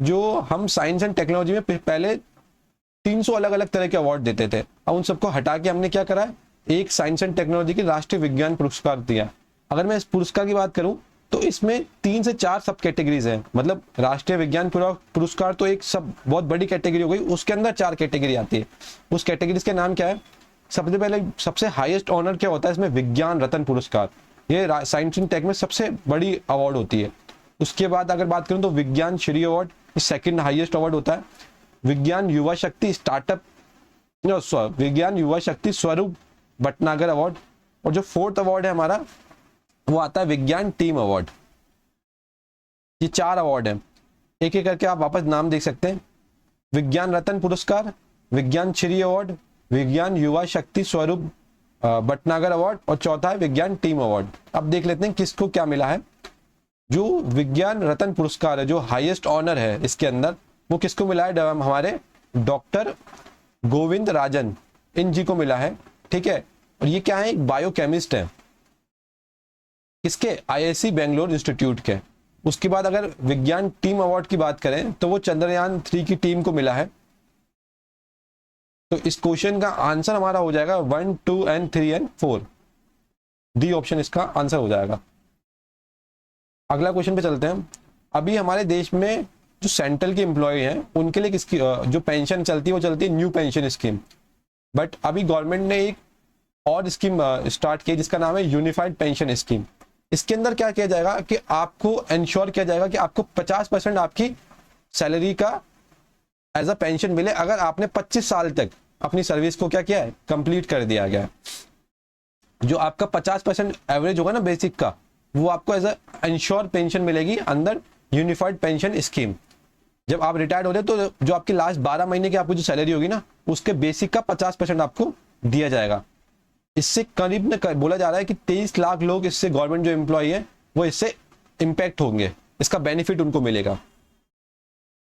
जो हम साइंस एंड टेक्नोलॉजी में पहले 300 अलग अलग तरह के अवार्ड देते थे, अब उन सबको हटा के हमने क्या करा है, एक साइंस एंड टेक्नोलॉजी की राष्ट्रीय विज्ञान पुरस्कार दिया। अगर मैं इस पुरस्कार की बात करूं तो इसमें 3 से 4 सब कैटेगरीज हैं। मतलब राष्ट्रीय विज्ञान पुरस्कार तो एक सब बहुत बड़ी कैटेगरी हो गई, उसके अंदर 4 कैटेगरी आती है। उस कैटेगरीज के नाम क्या है, सबसे पहले सबसे हाईएस्ट ऑनर क्या होता है इसमें, विज्ञान रत्न पुरस्कार। ये साइंस एंड टेक में सबसे बड़ी अवार्ड होती है। उसके बाद अगर बात करूं तो विज्ञान Shri award second highest award होता है। विज्ञान युवा शक्ति स्टार्टअप विज्ञान युवा शक्ति स्वरूप भटनागर अवार्ड, और जो 4th अवार्ड है हमारा वो आता है विज्ञान टीम अवार्ड। ये 4 अवार्ड हैं, एक एक करके आप वापस नाम देख सकते हैं। विज्ञान रत्न पुरस्कार, विज्ञान श्री अवार्ड, विज्ञान युवा शक्ति स्वरूप भटनागर अवार्ड, और चौथा है विज्ञान टीम अवार्ड। अब देख लेते हैं किसको क्या मिला है। जो विज्ञान रत्न पुरस्कार है, जो हाईएस्ट ऑनर है इसके अंदर, वो किसको मिला है, हमारे डॉक्टर गोविंद राजन, इन जी को मिला है। ठीक है, और ये क्या है, एक बायोकेमिस्ट है, किसके, आईआईसी बेंगलोर इंस्टीट्यूट के। उसके बाद अगर विज्ञान टीम अवार्ड की बात करें तो वो चंद्रयान 3 की टीम को मिला है। तो इस क्वेश्चन का आंसर हमारा हो जाएगा 1, 2 एंड 3 एंड 4। डी ऑप्शन इसका आंसर हो जाएगा। अगला क्वेश्चन पे चलते हैं। अभी हमारे देश में जो सेंट्रल के एम्प्लॉय हैं उनके लिए किसकी जो पेंशन चलती है वो चलती है न्यू पेंशन स्कीम। बट अभी गवर्नमेंट ने एक और स्कीम स्टार्ट की जिसका नाम है यूनिफाइड पेंशन स्कीम। इसके अंदर क्या किया जाएगा कि आपको इंश्योर किया जाएगा कि आपको 50% आपकी सैलरी का एज अ पेंशन मिले अगर आपने 25 साल तक अपनी सर्विस को क्या किया है, कंप्लीट कर दिया गया है। जो आपका 50% एवरेज होगा ना बेसिक का, वो आपको एज अ इंश्योर पेंशन मिलेगी अंदर यूनिफाइड पेंशन स्कीम। जब आप रिटायर्ड हो रहे तो जो आपकी लास्ट 12 महीने की आपको जो सैलरी होगी ना, उसके बेसिक का 50% आपको दिया जाएगा। इससे करीब में बोला जा रहा है कि 23 लाख लोग इससे, गवर्नमेंट जो एम्प्लॉय है वो इससे इम्पैक्ट होंगे, इसका बेनिफिट उनको मिलेगा।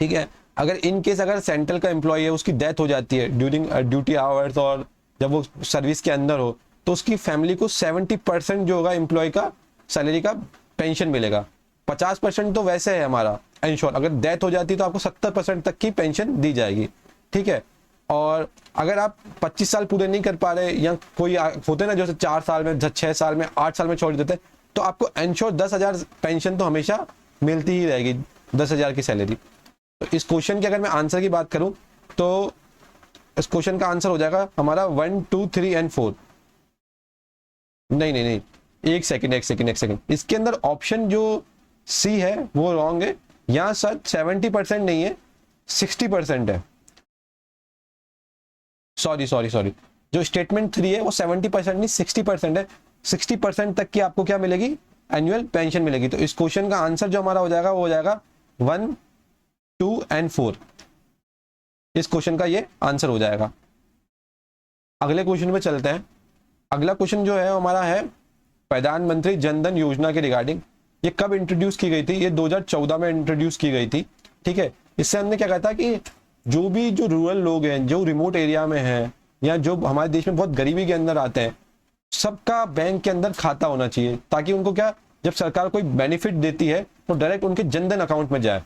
ठीक है, अगर इन केस अगर सेंट्रल का एम्प्लॉय है उसकी डेथ हो जाती है ड्यूरिंग ड्यूटी आवर्स और जब वो सर्विस के अंदर हो, तो उसकी फैमिली को 70% जो होगा एम्प्लॉय का सैलरी का पेंशन मिलेगा। 50% तो वैसे है हमारा इंश्योर, अगर डेथ हो जाती है तो आपको 70% तक की पेंशन दी जाएगी। ठीक है, और अगर आप 25 साल पूरे नहीं कर पा रहे या कोई होते ना जैसे 4 साल में, 6 साल में, 8 साल में छोड़ देते, तो आपको इंश्योर 10,000 पेंशन तो हमेशा मिलती ही रहेगी, 10,000 की सैलरी। तो इस क्वेश्चन की अगर मैं आंसर की बात करूं तो इस क्वेश्चन का आंसर हो जाएगा हमारा 1, 2, 3 एंड 4। नहीं, एक सेकंड। इसके अंदर ऑप्शन जो सी है वो रॉन्ग है। यहाँ सर 70% नहीं है, 60% है। सॉरी, जो स्टेटमेंट 3 है वो 70% नहीं 60% है। 60% तक की आपको क्या मिलेगी, एनुअल पेंशन मिलेगी। तो इस क्वेश्चन का आंसर जो हमारा हो जाएगा वो हो जाएगा 1, 2 एंड 4। इस क्वेश्चन का ये आंसर हो जाएगा। अगले क्वेश्चन पे चलते हैं। अगला क्वेश्चन जो है हमारा है प्रधानमंत्री जन धन योजना के रिगार्डिंग। ये कब इंट्रोड्यूस की गई थी, ये 2014 में इंट्रोड्यूस की गई थी। ठीक है, इससे हमने क्या कहा था कि जो रूरल लोग हैं, जो रिमोट एरिया में हैं या जो हमारे देश में बहुत गरीबी के अंदर आते हैं, सबका बैंक के अंदर खाता होना चाहिए, ताकि उनको क्या, जब सरकार कोई बेनिफिट देती है तो डायरेक्ट उनके जनधन अकाउंट में जाए।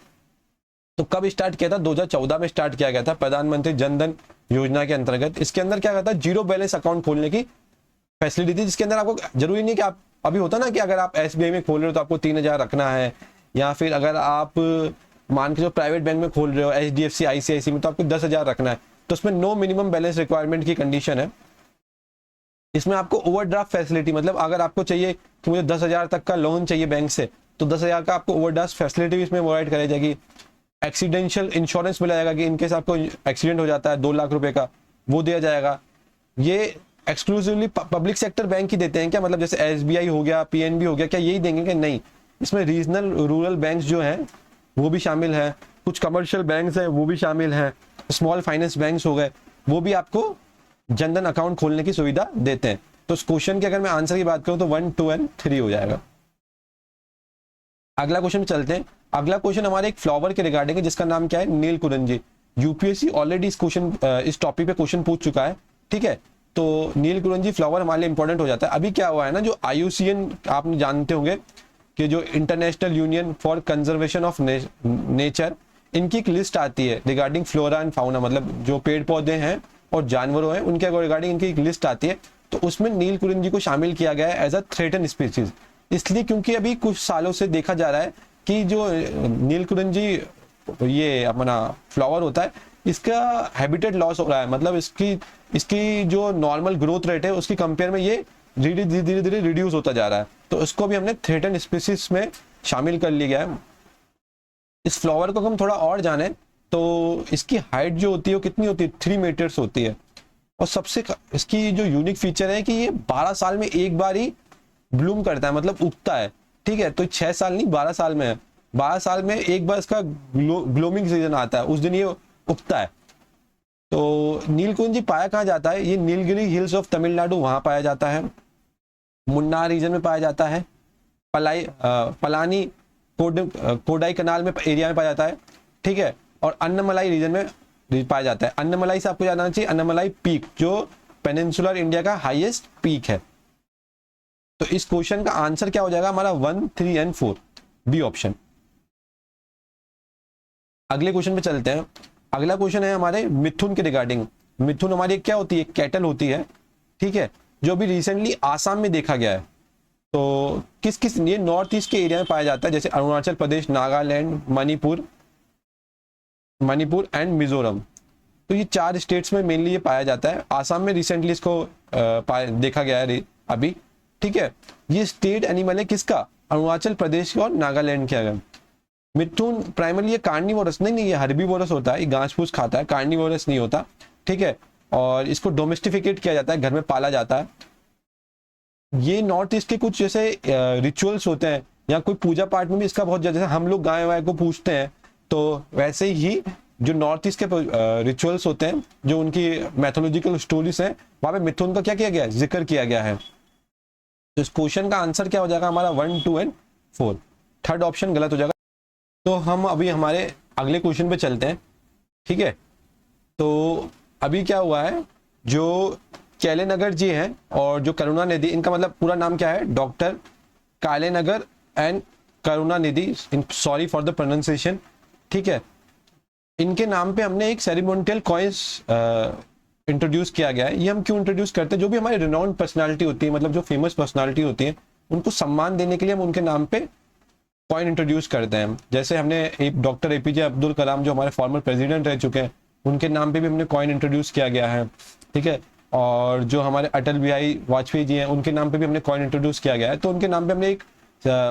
तो कब स्टार्ट किया था, 2014 में स्टार्ट किया गया था प्रधानमंत्री जन धन योजना के अंतर्गत। इसके अंदर क्या कहता है, जीरो बैलेंस अकाउंट खोलने की फैसिलिटी थी, जिसके अंदर आपको जरूरी नहीं कि आप अभी होता ना कि अगर आप SBI में खोल रहे हो तो आपको 3,000 रखना है, या फिर अगर आप मान के जो प्राइवेट बैंक में खोल रहे हो HDFC ICICI में तो आपको 10,000 रखना है। तो उसमें नो मिनिमम बैलेंस रिक्वायरमेंट की कंडीशन है। इसमें आपको ओवरड्राफ्ट फैसिलिटी, मतलब अगर आपको चाहिए कि मुझे 10,000 तक का लोन चाहिए बैंक से, तो 10,000 का आपको ओवरड्राफ्ट फैसिलिटी भी इसमें प्रोवाइड कराई जाएगी। एक्सीडेंशियल इंश्योरेंस मिला जाएगा कि इनकेस आपको एक्सीडेंट हो जाता है 2 लाख रुपए का, वो दिया जाएगा। ये एक्सक्लूसिवली पब्लिक सेक्टर बैंक ही देते हैं क्या, मतलब जैसे SBI हो गया, PNB हो गया, क्या यही देंगे कि नहीं, इसमें रीजनल रूरल बैंक्स जो हैं वो भी शामिल है, कुछ कमर्शियल बैंक्स हैं वो भी शामिल हैं, स्मॉल फाइनेंस बैंक्स हो गए, वो भी आपको जनधन अकाउंट खोलने की सुविधा देते हैं। तो इस क्वेश्चन के अगर मैं आंसर की बात करूं तो 1, 2 एंड 3 हो जाएगा। अगला क्वेश्चन चलते हैं। अगला क्वेश्चन हमारे एक फ्लावर के रिगार्डिंग है जिसका नाम क्या है, नीलकुरंजी। यूपीएससी ऑलरेडी इस टॉपिक पे क्वेश्चन पूछ चुका है, ठीक है। तो नीलकुरंजी फ्लावर हमारे लिए इंपॉर्टेंट हो जाता है। अभी क्या हुआ है ना, जो IUCN आप जानते होंगे कि जो international union for conservation of nature, इनकी एक लिस्ट आती है रिगार्डिंग फ्लोरा एंड फाउना, मतलब जो पेड़ पौधे हैं और जानवरों हैं उनके रिगार्डिंग इनकी एक लिस्ट आती है। तो उसमें नीलकुरंजी को शामिल किया गया है एज अ थ्रेटन स्पीसीज, इसलिए क्योंकि अभी कुछ सालों से देखा जा रहा है कि जो नीलकुरंजी ये अपना फ्लावर होता है इसका हैबिटेट लॉस हो रहा है, मतलब इसकी जो नॉर्मल ग्रोथ रेट है उसकी कंपेयर में ये धीरे धीरे रिड्यूस होता जा रहा है। तो इसको भी हमने थ्रेटन स्पीसीज में शामिल कर लिया गया है। इस फ्लावर को हम थोड़ा और जाने तो इसकी हाइट जो होती है वो कितनी होती है, 3 मीटर्स होती है। और सबसे इसकी जो यूनिक फीचर है कि ये 12 साल में एक बार ही ब्लूम करता है, मतलब उगता है, ठीक है। तो 6 साल नहीं 12 साल में है, 12 साल में एक बार इसका ब्लूमिंग सीजन आता है, उस दिन ये उगता है। तो नीलकुंजी पाया कहाँ जाता है, ये नीलगिरी हिल्स ऑफ तमिलनाडु वहां पाया जाता है, मुन्नार रीजन में पाया जाता है, पलानी कोडाई कनाल में एरिया में पाया जाता है, ठीक है। और अन्नमलाई रीजन में पाया जाता है। अन्नमलाई से आपको जानना चाहिए, अन्नमलाई पीक जो पेनिनसुलर इंडिया का हाईएस्ट पीक है। तो इस क्वेश्चन का आंसर क्या हो जाएगा हमारा 1, 3 एंड 4, बी ऑप्शन। अगले क्वेश्चन पे चलते हैं। अगला क्वेश्चन है हमारे मिथुन के रिगार्डिंग। मिथुन हमारी क्या होती है, कैटल होती है, ठीक है, जो भी रिसेंटली आसाम में देखा गया है। तो किस ये नॉर्थ ईस्ट के एरिया में पाया जाता है, जैसे अरुणाचल प्रदेश, नागालैंड, मणिपुर एंड मिजोरम। तो ये 4 स्टेट्स में मेनली ये पाया जाता है। आसाम में रिसेंटली इसको देखा गया है अभी, ठीक है। ये स्टेट एनिमल है किसका, अरुणाचल प्रदेश और नागालैंड के। अगर मिथुन प्राइमरली ये कार्निवोरस नहीं, ये हर्बीवोरस होता है, ये घास फूस खाता है, कार्निवोरस नहीं होता, ठीक है। और इसको डोमेस्टिफिकेट किया जाता है, घर में पाला जाता है। ये नॉर्थ ईस्ट के कुछ जैसे रिचुअल्स होते हैं या कोई पूजा पाठ में भी इसका बहुत ज्यादा, जैसे हम लोग गाय वाय को पूजते हैं, तो वैसे ही जो नॉर्थ ईस्ट के रिचुअल्स होते हैं, जो उनकी मैथोलॉजिकल स्टोरीज हैं, वहां पे मिथुन का क्या किया गया है, जिक्र किया गया है। तो इस क्वेश्चन का आंसर क्या हो जाएगा हमारा 1, 2 एंड 4, थर्ड ऑप्शन गलत हो जाएगा। तो हम अभी हमारे अगले क्वेश्चन पे चलते हैं, ठीक है। तो अभी क्या हुआ है, जो कैलेनगर जी हैं और जो करुणानिधि, इनका मतलब पूरा नाम क्या है, doctor Kalaignar and Karunanidhi, sorry for the pronunciation, ठीक है। इनके नाम पे हमने एक सेरेमोनियल कॉइन्स इंट्रोड्यूस किया गया है। ये हम क्यों इंट्रोड्यूस करते हैं, जो भी हमारी रिनाउंड पर्सनालिटी होती है, मतलब जो फेमस पर्सनालिटी होती है, उनको सम्मान देने के लिए हम उनके नाम पे कॉइन इंट्रोड्यूस करते हैं। जैसे हमने एक डॉक्टर APJ अब्दुल कलाम जो हमारे फॉर्मर प्रेसिडेंट रह चुके हैं, उनके नाम पे भी हमने कॉइन इंट्रोड्यूस किया गया है, ठीक है। और जो हमारे अटल बिहारी वाजपेयी जी हैं, उनके नाम पे भी हमने कॉइन इंट्रोड्यूस किया गया है। तो उनके नाम पे हमने एक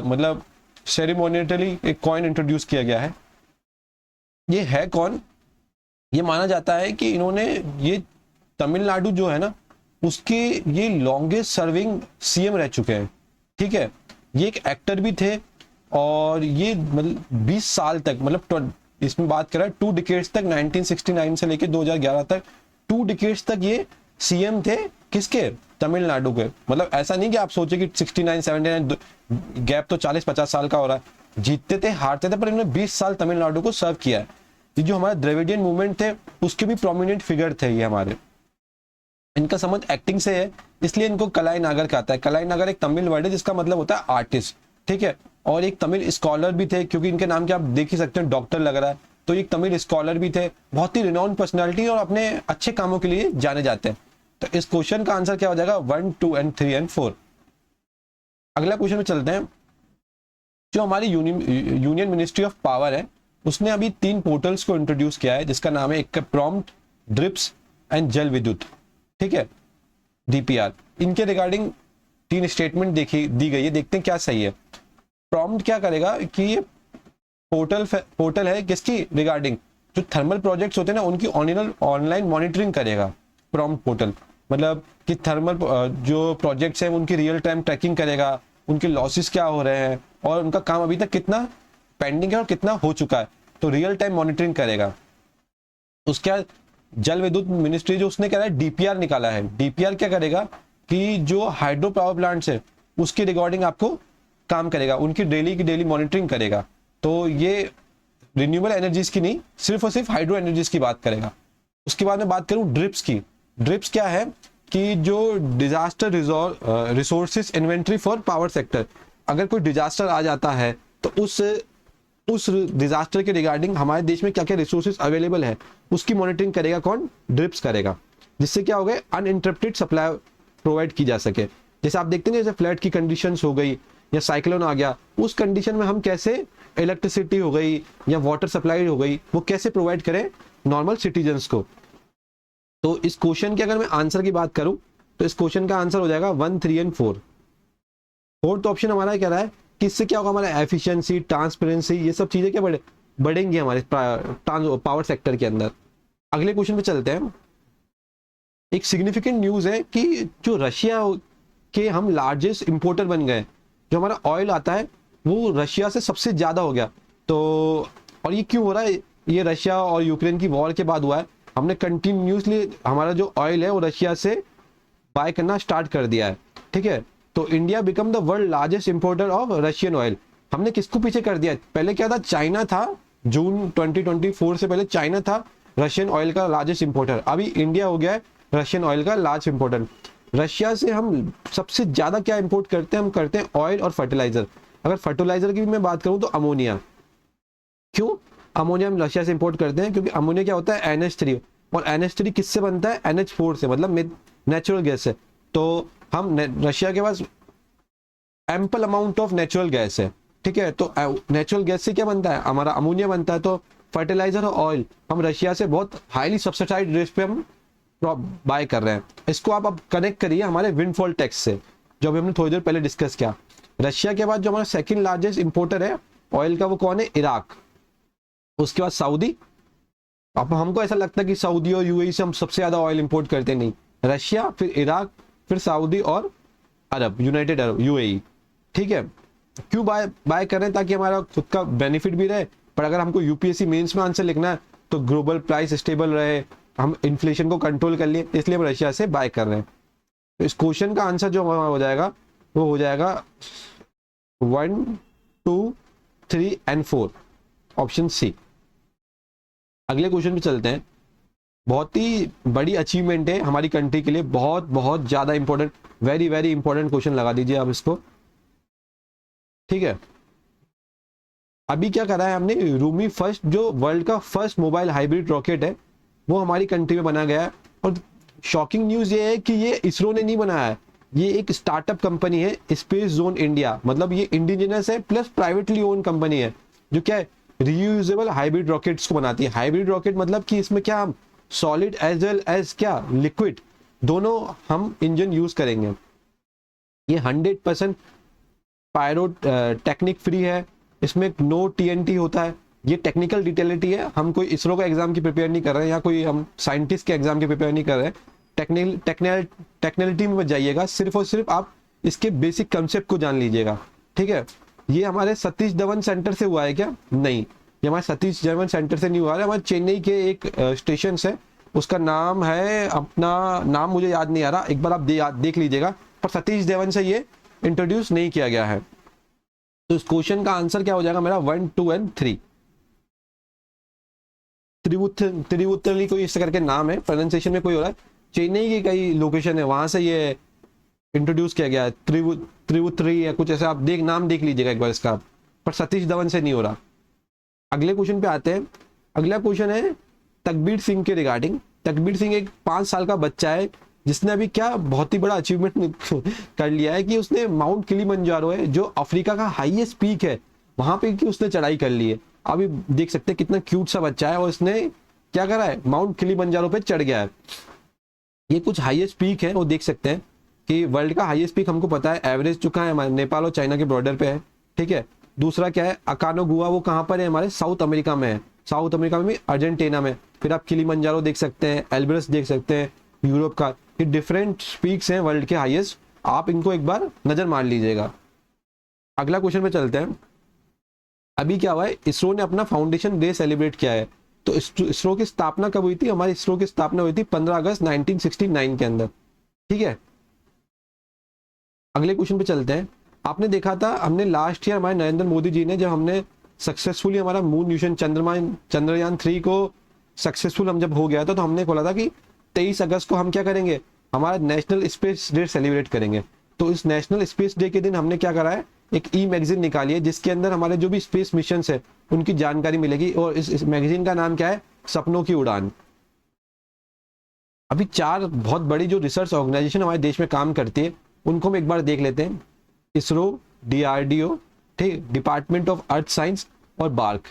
मतलब सेरेमोनियली एक कॉइन इंट्रोड्यूस किया गया है। ये है कौन, ये माना जाता है कि इन्होंने ये तमिलनाडु जो है ना, उसके ये लॉन्गेस्ट सर्विंग CM रह चुके हैं, ठीक है। ये एक एक्टर भी थे और ये मतलब 20 साल तक, मतलब इसमें बात कर रहा है 2 डिकेड्स तक, 1969 से लेके 2011 तक 2 डिकेड्स तक ये CM थे, किसके, तमिलनाडु के। मतलब ऐसा नहीं कि आप सोचे कि 69, 79 गैप तो 40-50 साल का हो रहा है, जीतते थे हारते थे, पर इन्होंने 20 साल तमिलनाडु को सर्व किया है। ये जो हमारे द्रविडियन मूवमेंट थे उसके भी प्रोमिनेंट फिगर थे ये हमारे। इनका संबंध एक्टिंग से है, इसलिए इनको कलाई नागर कहता है। कलाई नागर एक तमिल वर्ड है जिसका मतलब होता है आर्टिस्ट, ठीक है। और एक तमिल स्कॉलर भी थे, क्योंकि इनके नाम के आप देख ही सकते हैं डॉक्टर लग रहा है, तो एक तमिल स्कॉलर भी थे, बहुत ही रिनाउंड पर्सनालिटी और अपने अच्छे कामों के लिए जाने जाते हैं। तो इस क्वेश्चन का आंसर क्या हो जाएगा, 1, 2 एंड 3 एंड 4। अगला क्वेश्चन में चलते हैं। जो हमारी यूनियन मिनिस्ट्री ऑफ पावर है, उसने अभी 3 पोर्टल्स को इंट्रोड्यूस किया है, जिसका नाम है, एक प्रॉम्प्ट, ड्रिप्स एंड जल विद्युत, ठीक है, DPR। इनके रिगार्डिंग 3 स्टेटमेंट दी गई है, देखते हैं क्या सही है। प्रॉम्प्ट क्या करेगा कि ये पोर्टल है किसकी रिगार्डिंग, जो थर्मल प्रोजेक्ट्स होते हैं ना, उनकी ऑनलाइन मॉनिटरिंग करेगा। प्रॉम्प्ट पोर्टल मतलब कि थर्मल जो प्रोजेक्ट्स हैं उनकी रियल टाइम ट्रैकिंग करेगा, उनके लॉसेस क्या हो रहे हैं और उनका काम अभी तक कितना पेंडिंग है और कितना हो चुका है। तो रियल टाइम मॉनिटरिंग करेगा। उसके बाद जल विद्युत मिनिस्ट्री जो उसने क्या है डीपीआर निकाला है। डीपीआर क्या करेगा कि जो हाइड्रो पावर प्लांट्स है उसकी रिगार्डिंग आपको काम करेगा, उनकी डेली की डेली मॉनिटरिंग करेगा। तो ये रिन्यूएबल एनर्जीज की नहीं, सिर्फ और सिर्फ हाइड्रो एनर्जीज की बात करेगा। उसके बाद मैं बात करूं ड्रिप्स की। ड्रिप्स क्या है कि जो disaster resources inventory for power sector, अगर कोई डिजास्टर आ जाता है तो उस डिजास्टर के रिगार्डिंग हमारे देश में क्या क्या रिसोर्सेज अवेलेबल है उसकी मॉनिटरिंग करेगा कौन, ड्रिप्स करेगा, जिससे क्या हो गया अनइंटरप्टेड सप्लाई प्रोवाइड की जा सके। जैसे आप देखते हैं जैसे फ्लड की कंडीशंस हो गई या साइक्लोन आ गया, उस कंडीशन में हम कैसे इलेक्ट्रिसिटी हो गई या वाटर सप्लाई हो गई वो कैसे प्रोवाइड करें नॉर्मल सिटीजन्स को। तो इस क्वेश्चन के अगर मैं आंसर की बात करूं तो इस क्वेश्चन का आंसर हो जाएगा 1, 3 एंड 4। फोर्थ ऑप्शन हमारा कह रहा है कि इससे क्या होगा, हमारा एफिशिएंसी, ट्रांसपेरेंसी, ये सब चीजें क्या बढ़ेंगी हमारे पावर सेक्टर के अंदर। अगले क्वेश्चन पे चलते हैं। एक सिग्निफिकेंट न्यूज है कि जो रशिया के हम लार्जेस्ट इंपोर्टर बन गए, जो हमारा ऑयल आता है वो रशिया से सबसे ज्यादा हो गया। तो और ये क्यों हो रहा है, ये रशिया और यूक्रेन की वॉर के बाद हुआ है। हमने कंटिन्यूसली हमारा जो ऑयल है वो रशिया से बाय करना स्टार्ट कर दिया है, ठीक है। तो India become the world largest importer of Russian oil. हमने किसको पीछे कर दिया, पहले क्या था, चाइना था। जून 2024 से पहले चाइना था रशियन ऑयल का लार्जेस्ट इंपोर्टर, अभी इंडिया हो गया है रशियन ऑयल का लार्ज इंपोर्टर। रशिया से हम सबसे ज्यादा क्या इंपोर्ट करते हैं, हम करते हैं ऑयल और फर्टिलाइजर। अगर फर्टिलाइजर की भी मैं बात करूं तो अमोनिया। क्यों अमोनिया हम रशिया से इंपोर्ट करते हैं, क्योंकि अमोनिया क्या होता है NH3, और NH3 किससे बनता है, NH4 से, मतलब नेचुरल गैस है। तो हम रशिया के पास ample amount of natural gas है, ठीक है। तो नेचुरल गैस से क्या बनता है, हमारा अमोनिया बनता है। तो फर्टिलाइजर और ऑयल हम रशिया से बहुत हाईली सब्सिडाइज्ड रेट पे हम बाय कर रहे हैं। इसको आप अब कनेक्ट करिए हमारे विंडफॉल टैक्स से, जो अभी हमने थोड़ी देर पहले डिस्कस किया। रशिया के बाद जो हमारा सेकंड लार्जेस्ट इंपोर्टर है ऑयल का वो कौन है, इराक। उसके बाद सऊदी। अब हमको ऐसा लगता है कि सऊदी और यूएई से हम सबसे ज्यादा ऑयल इंपोर्ट करते नहीं, रशिया, फिर इराक, फिर सऊदी और अरब, यूनाइटेड अरब, यूएई, ठीक है। क्यों बाय कर रहे हैं, ताकि हमारा खुद का बेनिफिट भी रहे, पर अगर हमको यूपीएससी मेंस में आंसर लिखना है तो ग्लोबल प्राइस स्टेबल रहे, हम इन्फ्लेशन को कंट्रोल कर लिए, इसलिए हम रशिया से बाय कर रहे हैं। तो इस क्वेश्चन का आंसर जो हमारा हो जाएगा वो हो जाएगा 1, 2, 3 एंड 4, ऑप्शन सी। अगले क्वेश्चन पे चलते हैं। बहुत ही बड़ी अचीवमेंट है हमारी कंट्री के लिए, बहुत बहुत ज्यादा important, very very important question लगा दीजिए आप इसको, ठीक है। अभी क्या करा है हमने, रूमी फर्स्ट, जो वर्ल्ड का फर्स्ट मोबाइल हाइब्रिड रॉकेट है वो हमारी कंट्री में बना गया है। और शॉकिंग न्यूज ये है कि ये इसरो ने नहीं बनाया है, ये एक स्टार्टअप कंपनी है, स्पेस जोन इंडिया, मतलब ये इंडिजिनस है प्लस प्राइवेटली ओन कंपनी है, जो क्या है रीयूजेबल हाइब्रिड रॉकेट्स को बनाती है। हाइब्रिड रॉकेट मतलब कि इसमें क्या हम सॉलिड एज वेल एज क्या लिक्विड दोनों हम इंजन यूज करेंगे। ये 100% पायरो टेक्निक फ्री है, इसमें नो TNT होता है। ये टेक्निकल डिटेलिटी है, हम कोई इसरो का एग्जाम की प्रिपेयर नहीं कर रहे हैं या कोई हम साइंटिस्ट के एग्जाम की प्रिपेयर नहीं कर रहे हैं। टेक्निकलिटी में मत जाइएगा, सिर्फ और सिर्फ आप इसके बेसिक कंसेप्ट को जान लीजिएगा, ठीक है। ये हमारे सतीश धवन सेंटर से हुआ है क्या, नहीं, ये हमारे सतीश धवन सेंटर से नहीं हुआ है, हमारे चेन्नई के एक स्टेशन है, उसका नाम है, अपना नाम मुझे याद नहीं आ रहा, एक बार आप देख लीजिएगा, पर सतीश धवन से ये इंट्रोड्यूस नहीं किया गया है। तो इस क्वेश्चन का आंसर क्या हो जाएगा मेरा, 1, 2 एंड 3। त्रिवुत्तली कोई इस करके नाम है, प्रोनाउंसिएशन में कोई हो रहा है, चेन्नई की कई लोकेशन है वहां से ये इंट्रोड्यूस किया गया है, त्रिवुत्री या कुछ ऐसा, आप नाम देख लीजिएगा एक बार इसका, पर सतीश धवन से नहीं हो रहा। अगले क्वेश्चन पे आते हैं। अगला क्वेश्चन है तकबीर सिंह के रिगार्डिंग। तकबीर सिंह एक 5 साल का बच्चा है जिसने अभी क्या बहुत ही बड़ा अचीवमेंट कर लिया है कि उसने माउंट किलिमंजारो है जो अफ्रीका का हाईएस्ट पीक है, वहां पे कि उसने चढ़ाई कर ली है। अभी देख सकते हैं कितना क्यूट सा बच्चा है और इसने क्या करा है, माउंट किलिमंजारो पे चढ़ गया है। ये कुछ हाईएस्ट पीक है, वो देख सकते हैं कि वर्ल्ड का हाईएस्ट पीक हमको पता है, एवरेज जो कहाँ है हमारे नेपाल और चाइना के बॉर्डर पे है, ठीक है। दूसरा क्या है अकानोगुआ, वो कहाँ पर है, हमारे साउथ अमेरिका में है, साउथ अमेरिका में भी अर्जेंटीना में। फिर आप किलिमंजारो देख सकते हैं, एल्ब्रस देख सकते हैं यूरोप का। ये डिफरेंट पीक्स हैं वर्ल्ड के हाईएस्ट, आप इनको एक बार नजर मार लीजिएगा। अगला क्वेश्चन पे चलते हैं। अभी क्या हुआ है, इसरो ने अपना फाउंडेशन डे सेलिब्रेट किया है। तो इसरो की स्थापना कब हुई थी? हमारी इसरो की स्थापना हुई थी 15 अगस्त 1969 के अंदर। ठीक है, अगले क्वेश्चन पे चलते हैं। आपने देखा था हमने लास्ट ईयर हमारे नरेंद्र मोदी जी ने, जब हमने सक्सेसफुली हमारा मून मिशन चंद्रयान 3 को सक्सेसफुल हम जब हो गया था, तो हमने बोला था कि 23 अगस्त को हम क्या करेंगे, हमारा नेशनल स्पेस डे सेलिब्रेट करेंगे। तो इस नेशनल स्पेस डे के दिन हमने क्या करा है, एक ई मैगजीन निकाली है जिसके अंदर हमारे जो भी स्पेस मिशन है उनकी जानकारी मिलेगी। और इस मैगजीन का नाम क्या है, सपनों की उड़ान। अभी 4 बहुत बड़ी जो रिसर्च ऑर्गेनाइजेशन हमारे देश में काम करती है उनको हम एक बार देख लेते हैं। इसरो, डीआरडीओ, ठीक, डिपार्टमेंट ऑफ अर्थ साइंस और बार्क।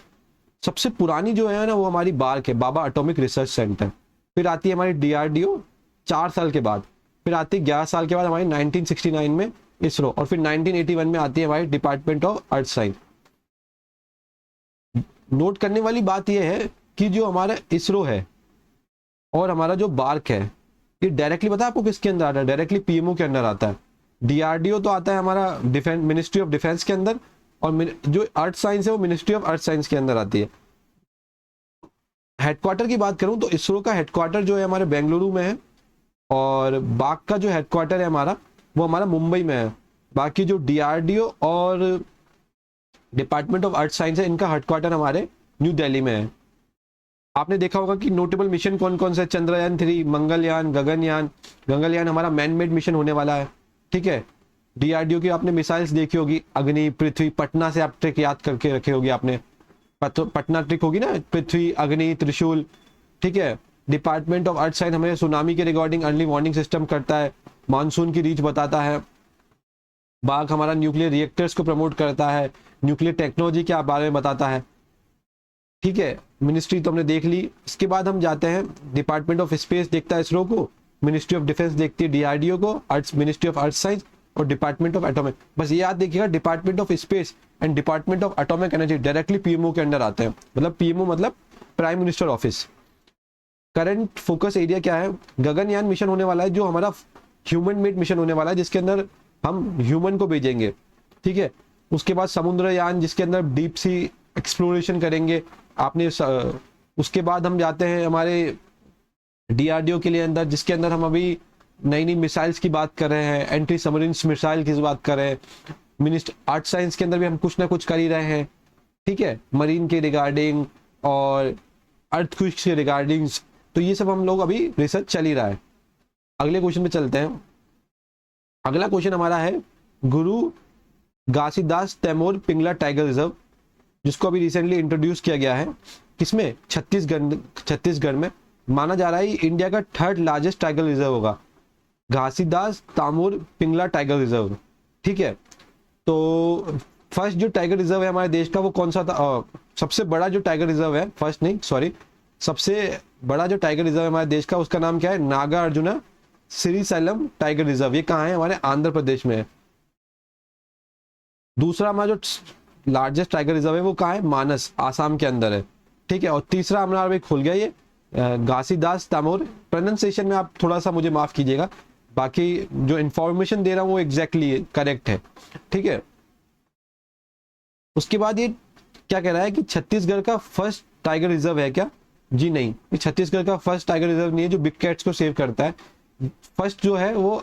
सबसे पुरानी जो है ना वो हमारी बार्क है, बाबा एटॉमिक रिसर्च सेंटर। फिर आती है हमारी डीआरडीओ 4 साल के बाद। फिर आती है 11 साल के बाद हमारी 1969 में इसरो। और फिर 1981 में आती है हमारी department of earth science. Note करने वाली बात यह है कि जो हमारा इसरो है और हमारा जो बार्क है, ये डायरेक्टली पता है आपको किसके अंदर आता है? डायरेक्टली पीएमओ के अंदर आता है। डीआरडीओ तो आता है हमारा डिफेंस, मिनिस्ट्री ऑफ डिफेंस के अंदर, और जो अर्थ साइंस है वो मिनिस्ट्री ऑफ अर्थ साइंस के अंदर आती है। हेडक्वार्टर की बात करूं तो इसरो का हेडक्वार्टर जो है हमारे बेंगलुरु में है, और बाग का जो हेडक्वार्टर है हमारा वो हमारा मुंबई में है। बाकी जो डीआरडीओ और डिपार्टमेंट ऑफ अर्थ साइंस है इनका हेडक्वार्टर हमारे न्यू दिल्ली में है। आपने देखा होगा कि नोटेबल मिशन कौन कौन से, चंद्रयान 3, मंगलयान, गगनयान। गगनयान हमारा मैन मेड मिशन होने वाला है। ठीक है, डीआरडीओ की आपने मिसाइल्स देखी होगी, अग्नि, पृथ्वी, पटना से आप ट्रिक याद करके रखे होगी आपने, पटना ट्रिक होगी ना, पृथ्वी, अग्नि, त्रिशूल। ठीक है, डिपार्टमेंट ऑफ अर्थ साइंस हमें सुनामी के रिगार्डिंग अर्ली वार्निंग सिस्टम करता है, मानसून की रीच बताता है। बाग हमारा न्यूक्लियर रिएक्टर्स को प्रमोट करता है, न्यूक्लियर टेक्नोलॉजी के बारे में बताता है। ठीक है, मिनिस्ट्री तो हमने देख ली। इसके बाद हम जाते हैं, डिपार्टमेंट ऑफ स्पेस देखता है इसरो को, मिनिस्ट्री ऑफ डिफेंस देखती है डीआरडीओ को, अर्थ मिनिस्ट्री ऑफ अर्थ साइंस और डिपार्टमेंट ऑफ एटॉमिक। बस ये याद देखिएगा, department of space and department of atomic energy directly PMO के अंडर आते हैं। मतलब पीएमओ मतलब prime minister office. Current focus area क्या है? गगनयान मिशन होने वाला है जो हमारा ह्यूमन मेड मिशन होने वाला है, जिसके अंदर हम ह्यूमन को भेजेंगे। ठीक है, उसके बाद समुद्रयान जिसके अंदर डीप सी एक्सप्लोरेशन करेंगे आपने। उसके बाद हम जाते हैं हमारे डीआरडीओ के लिए अंदर, जिसके अंदर हम अभी नई नई मिसाइल्स की बात कर रहे हैं, एंटी सबमरीन मिसाइल की बात कर रहे हैं। मिनिस्टर आर्ट साइंस के अंदर भी हम कुछ ना कुछ कर ही रहे हैं। ठीक है, मरीन के रिगार्डिंग और अर्थक्वेक्स के रिगार्डिंग, तो ये सब हम लोग अभी रिसर्च चल ही रहा है। अगले क्वेश्चन पे चलते हैं। अगला क्वेश्चन हमारा है गुरु घासीदास तैमूर पिंगला टाइगर रिजर्व, जिसको अभी रिसेंटली इंट्रोड्यूस किया गया है। किसमें? छत्तीसगढ़ में। माना जा रहा है इंडिया का 3rd लार्जेस्ट टाइगर रिजर्व होगा, घासीदास तामूर पिंगला टाइगर रिजर्व। ठीक है, तो फर्स्ट जो टाइगर रिजर्व है हमारे देश का वो कौन सा था? सबसे बड़ा जो टाइगर रिजर्व है, फर्स्ट नहीं सॉरी, सबसे बड़ा जो टाइगर रिजर्व है हमारे देश का, उसका नाम क्या है? Naga arjuna Srisailam tiger reserve. ये कहाँ है? हमारे आंध्र प्रदेश में है। दूसरा हमारा जो लार्जेस्ट टाइगर रिजर्व है वो कहाँ है? मानस, आसाम के अंदर है। ठीक है, और तीसरा हमारा अभी खुल गया ये घासीदास तामूर। प्रोनाउंसिएशन में आप थोड़ा सा मुझे माफ कीजिएगा, बाकी जो इंफॉर्मेशन दे रहा हूँ वो एग्जैक्टली करेक्ट है। ठीक है, उसके बाद ये क्या कह रहा है कि छत्तीसगढ़ का फर्स्ट टाइगर रिजर्व है क्या? जी नहीं, ये छत्तीसगढ़ का फर्स्ट टाइगर रिजर्व नहीं है जो बिग कैट्स को सेव करता है। फर्स्ट जो है वो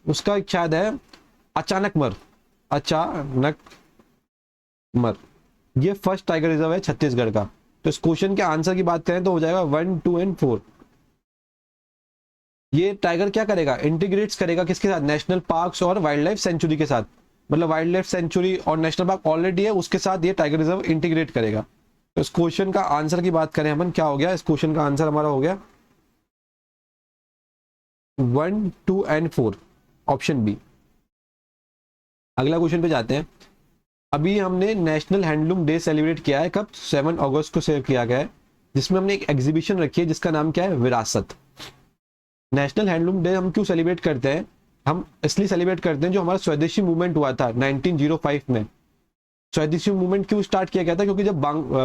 उसका शायद है अचानकमर, ये फर्स्ट टाइगर रिजर्व है छत्तीसगढ़ का। तो इस क्वेश्चन के आंसर की बात करें तो हो जाएगा 1, 2 एंड 4। ये टाइगर क्या करेगा? इंटीग्रेट्स करेगा किसके साथ? नेशनल पार्क्स और वाइल्ड लाइफ सेंचुरी के साथ। मतलब वाइल्ड लाइफ सेंचुरी और नेशनल पार्क ऑलरेडी है, उसके साथ ये टाइगर रिजर्व इंटीग्रेट करेगा। तो इस क्वेश्चन का आंसर की बात करें अपन, क्या हो गया? इस क्वेश्चन का आंसर हमारा हो गया 1, 2 एंड 4, ऑप्शन बी। अगला क्वेश्चन पे जाते हैं। अभी हमने नेशनल हैंडलूम डे सेलिब्रेट किया है, कब? 7 अगस्त को सेव किया गया है, जिसमें हमने एक एग्जीबिशन रखी है जिसका नाम क्या है? विरासत। नेशनल हैंडलूम डे हम क्यों सेलिब्रेट करते हैं? हम इसलिए सेलिब्रेट करते हैं जो हमारा स्वदेशी मूवमेंट हुआ था 1905 में। स्वदेशी मूवमेंट क्यों स्टार्ट किया गया था? क्योंकि जब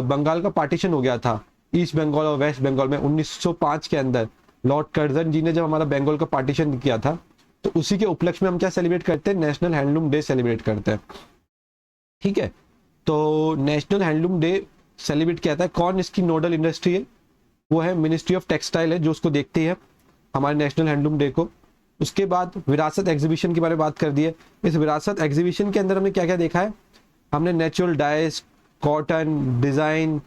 बंगाल का पार्टीशन हो गया था ईस्ट बंगाल और वेस्ट बंगाल में 1905 के अंदर, लॉर्ड कर्जन जी ने जब हमारा बंगाल का पार्टीशन किया था, तो उसी के उपलक्ष्य में हम क्या सेलिब्रेट करते हैं? नेशनल हैंडलूम डे सेलिब्रेट करते हैं। ठीक है, तो नेशनल हैंडलूम डे सेलिब्रेट किया था, कौन इसकी नोडल इंडस्ट्री है? वो है मिनिस्ट्री ऑफ टेक्सटाइल है, जो उसको देखती है हमारे नेशनल हैंडलूम डे को। उसके बाद विरासत एग्जीबिशन के बारे में बात कर दी है। इस विरासत एग्जीबिशन के अंदर हमने क्या क्या देखा है? हमने natural dyes, cotton, design,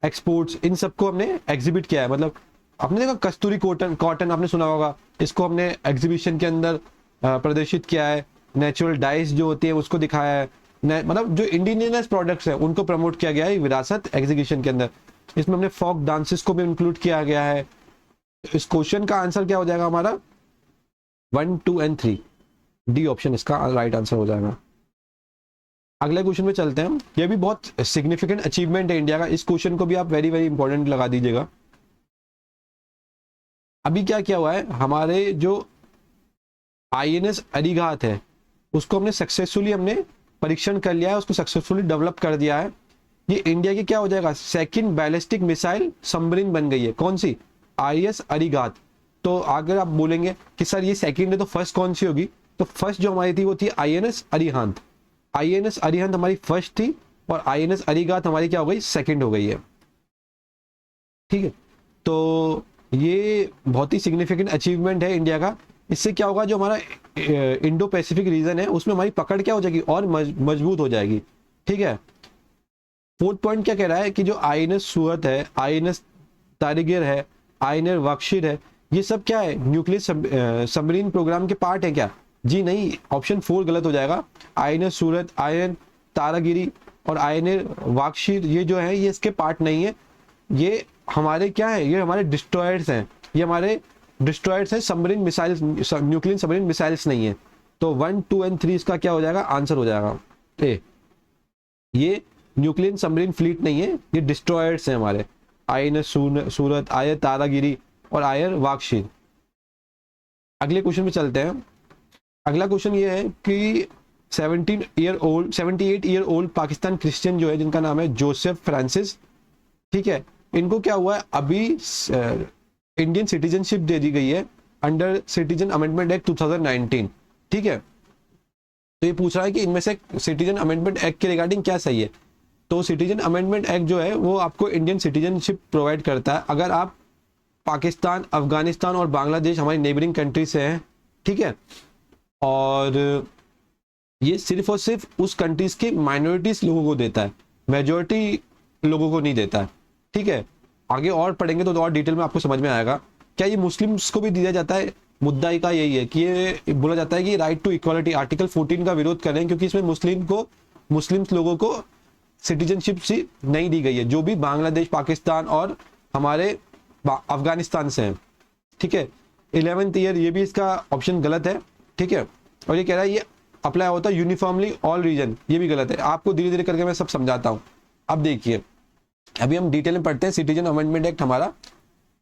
exports, इन सबको हमने एग्जिबिट किया है। मतलब आपने देखा कस्तूरी कॉटन, कॉटन आपने सुना होगा, इसको हमने एग्जीबिशन के अंदर प्रदर्शित किया है। नेचुरल डाइस जो होती है उसको दिखाया है। मतलब जो इंडिजिनियस प्रोडक्ट्स हैं उनको प्रमोट किया गया है विरासत एग्जीबिशन के अंदर। इसमें हमने फोक डांसेस को भी इंक्लूड किया गया है। इस क्वेश्चन का आंसर क्या हो जाएगा हमारा? 1, 2 एंड 3, डी ऑप्शन इसका राइट आंसर हो जाएगा। अगले क्वेश्चन पे चलते हैं। ये भी बहुत सिग्निफिकेंट अचीवमेंट है इंडिया का। इस क्वेश्चन को भी आप वेरी वेरी इंपॉर्टेंट लगा दीजिएगा। अभी क्या किया हुआ है, हमारे जो INS अरिघात है उसको हमने सक्सेसफुली परीक्षण कर लिया है, उसको सक्सेसफुली डेवलप कर दिया है। ये इंडिया की क्या हो जाएगा? सेकंड बैलिस्टिक मिसाइल सबमरीन बन गई है। कौन सी? INS अरिघात। तो अगर आप बोलेंगे कि सर ये सेकंड है तो फर्स्ट कौन सी होगी, तो फर्स्ट जो हमारी थी वो थी INS अरिहंत। INS अरिहंत हमारी फर्स्ट थी और INS अरिघात हमारी क्या हो गई? सेकंड हो गई है। ठीक है, तो ये बहुत ही सिग्निफिकेंट अचीवमेंट है इंडिया का। इससे क्या होगा, जो हमारा इंडो पैसिफिक रीजन है उसमें हमारी पकड़ क्या हो जाएगी? और मजबूत हो जाएगी। ठीक है। फोर्थ पॉइंट क्या कह रहा है कि जो INS सूरत है, INS तारिगिर है, INS वाक्षिर है, ये सब क्या है? न्यूक्लियर सबमरीन प्रोग्राम के पार्ट है क्या? जी नहीं, ऑप्शन 4 गलत हो जाएगा। INS सूरत, INS तारागिरी और INS वाक्षिर ये जो है ये इसके पार्ट नहीं है। ये हमारे क्या है? ये हमारे डिस्ट्रॉयर्स हैं। ये हमारे डिस्ट्रॉयर्स हैं, submarine missiles, nuclear submarine missiles नहीं है। तो 1, 2 एंड 3 इसका क्या हो जाएगा? आंसर हो जाएगा ए। ये न्यूक्लियर सबमरीन फ्लीट नहीं है, ये डिस्ट्रॉयर्स हैं हमारे। INS सूरत, INS तारागिरी और INS वाक्षिर। अगले क्वेश्चन पे चलते हैं। अगला क्वेश्चन ये है कि 78 ईयर ओल्ड पाकिस्तान क्रिश्चियन जो है, जिनका नाम है जोसेफ फ्रांसिस, ठीक है, इनको क्या हुआ है? अभी इंडियन सिटीजनशिप दे दी गई है अंडर सिटीजन अमेंडमेंट एक्ट 2019। ठीक है, तो ये पूछ रहा है कि इनमें से सिटीजन अमेंडमेंट एक्ट के रिगार्डिंग क्या सही है। तो सिटीजन अमेंडमेंट एक्ट जो है वो आपको इंडियन सिटीजनशिप प्रोवाइड करता है अगर आप पाकिस्तान, अफगानिस्तान और बांग्लादेश हमारी नेबरिंग कंट्री से हैं। ठीक है, और ये सिर्फ और सिर्फ उस कंट्रीज के माइनॉरिटीज लोगों को देता है, मेजॉरिटी लोगों को नहीं देता है। ठीक है, आगे और पढ़ेंगे तो और डिटेल में आपको समझ में आएगा। क्या ये मुस्लिम्स को भी दिया जाता है? मुद्दा का यही है कि ये बोला जाता है कि राइट टू इक्वालिटी, आर्टिकल 14 का विरोध कर रहे हैं क्योंकि इसमें मुस्लिम्स लोगों को सिटीजनशिप सी नहीं दी गई है, जो भी बांग्लादेश, पाकिस्तान और हमारे अफगानिस्तान से हैं। ठीक है, 11th ईयर, ये भी इसका ऑप्शन गलत है। ठीक है, और ये कह रहा है ये अप्लाई होता है यूनिफॉर्मली ऑल रीजन, ये भी गलत है। आपको धीरे धीरे करके मैं सब समझाता हूँ। अब देखिए, अभी हम डिटेल में पढ़ते हैं सिटीजन अमेंडमेंट एक्ट हमारा।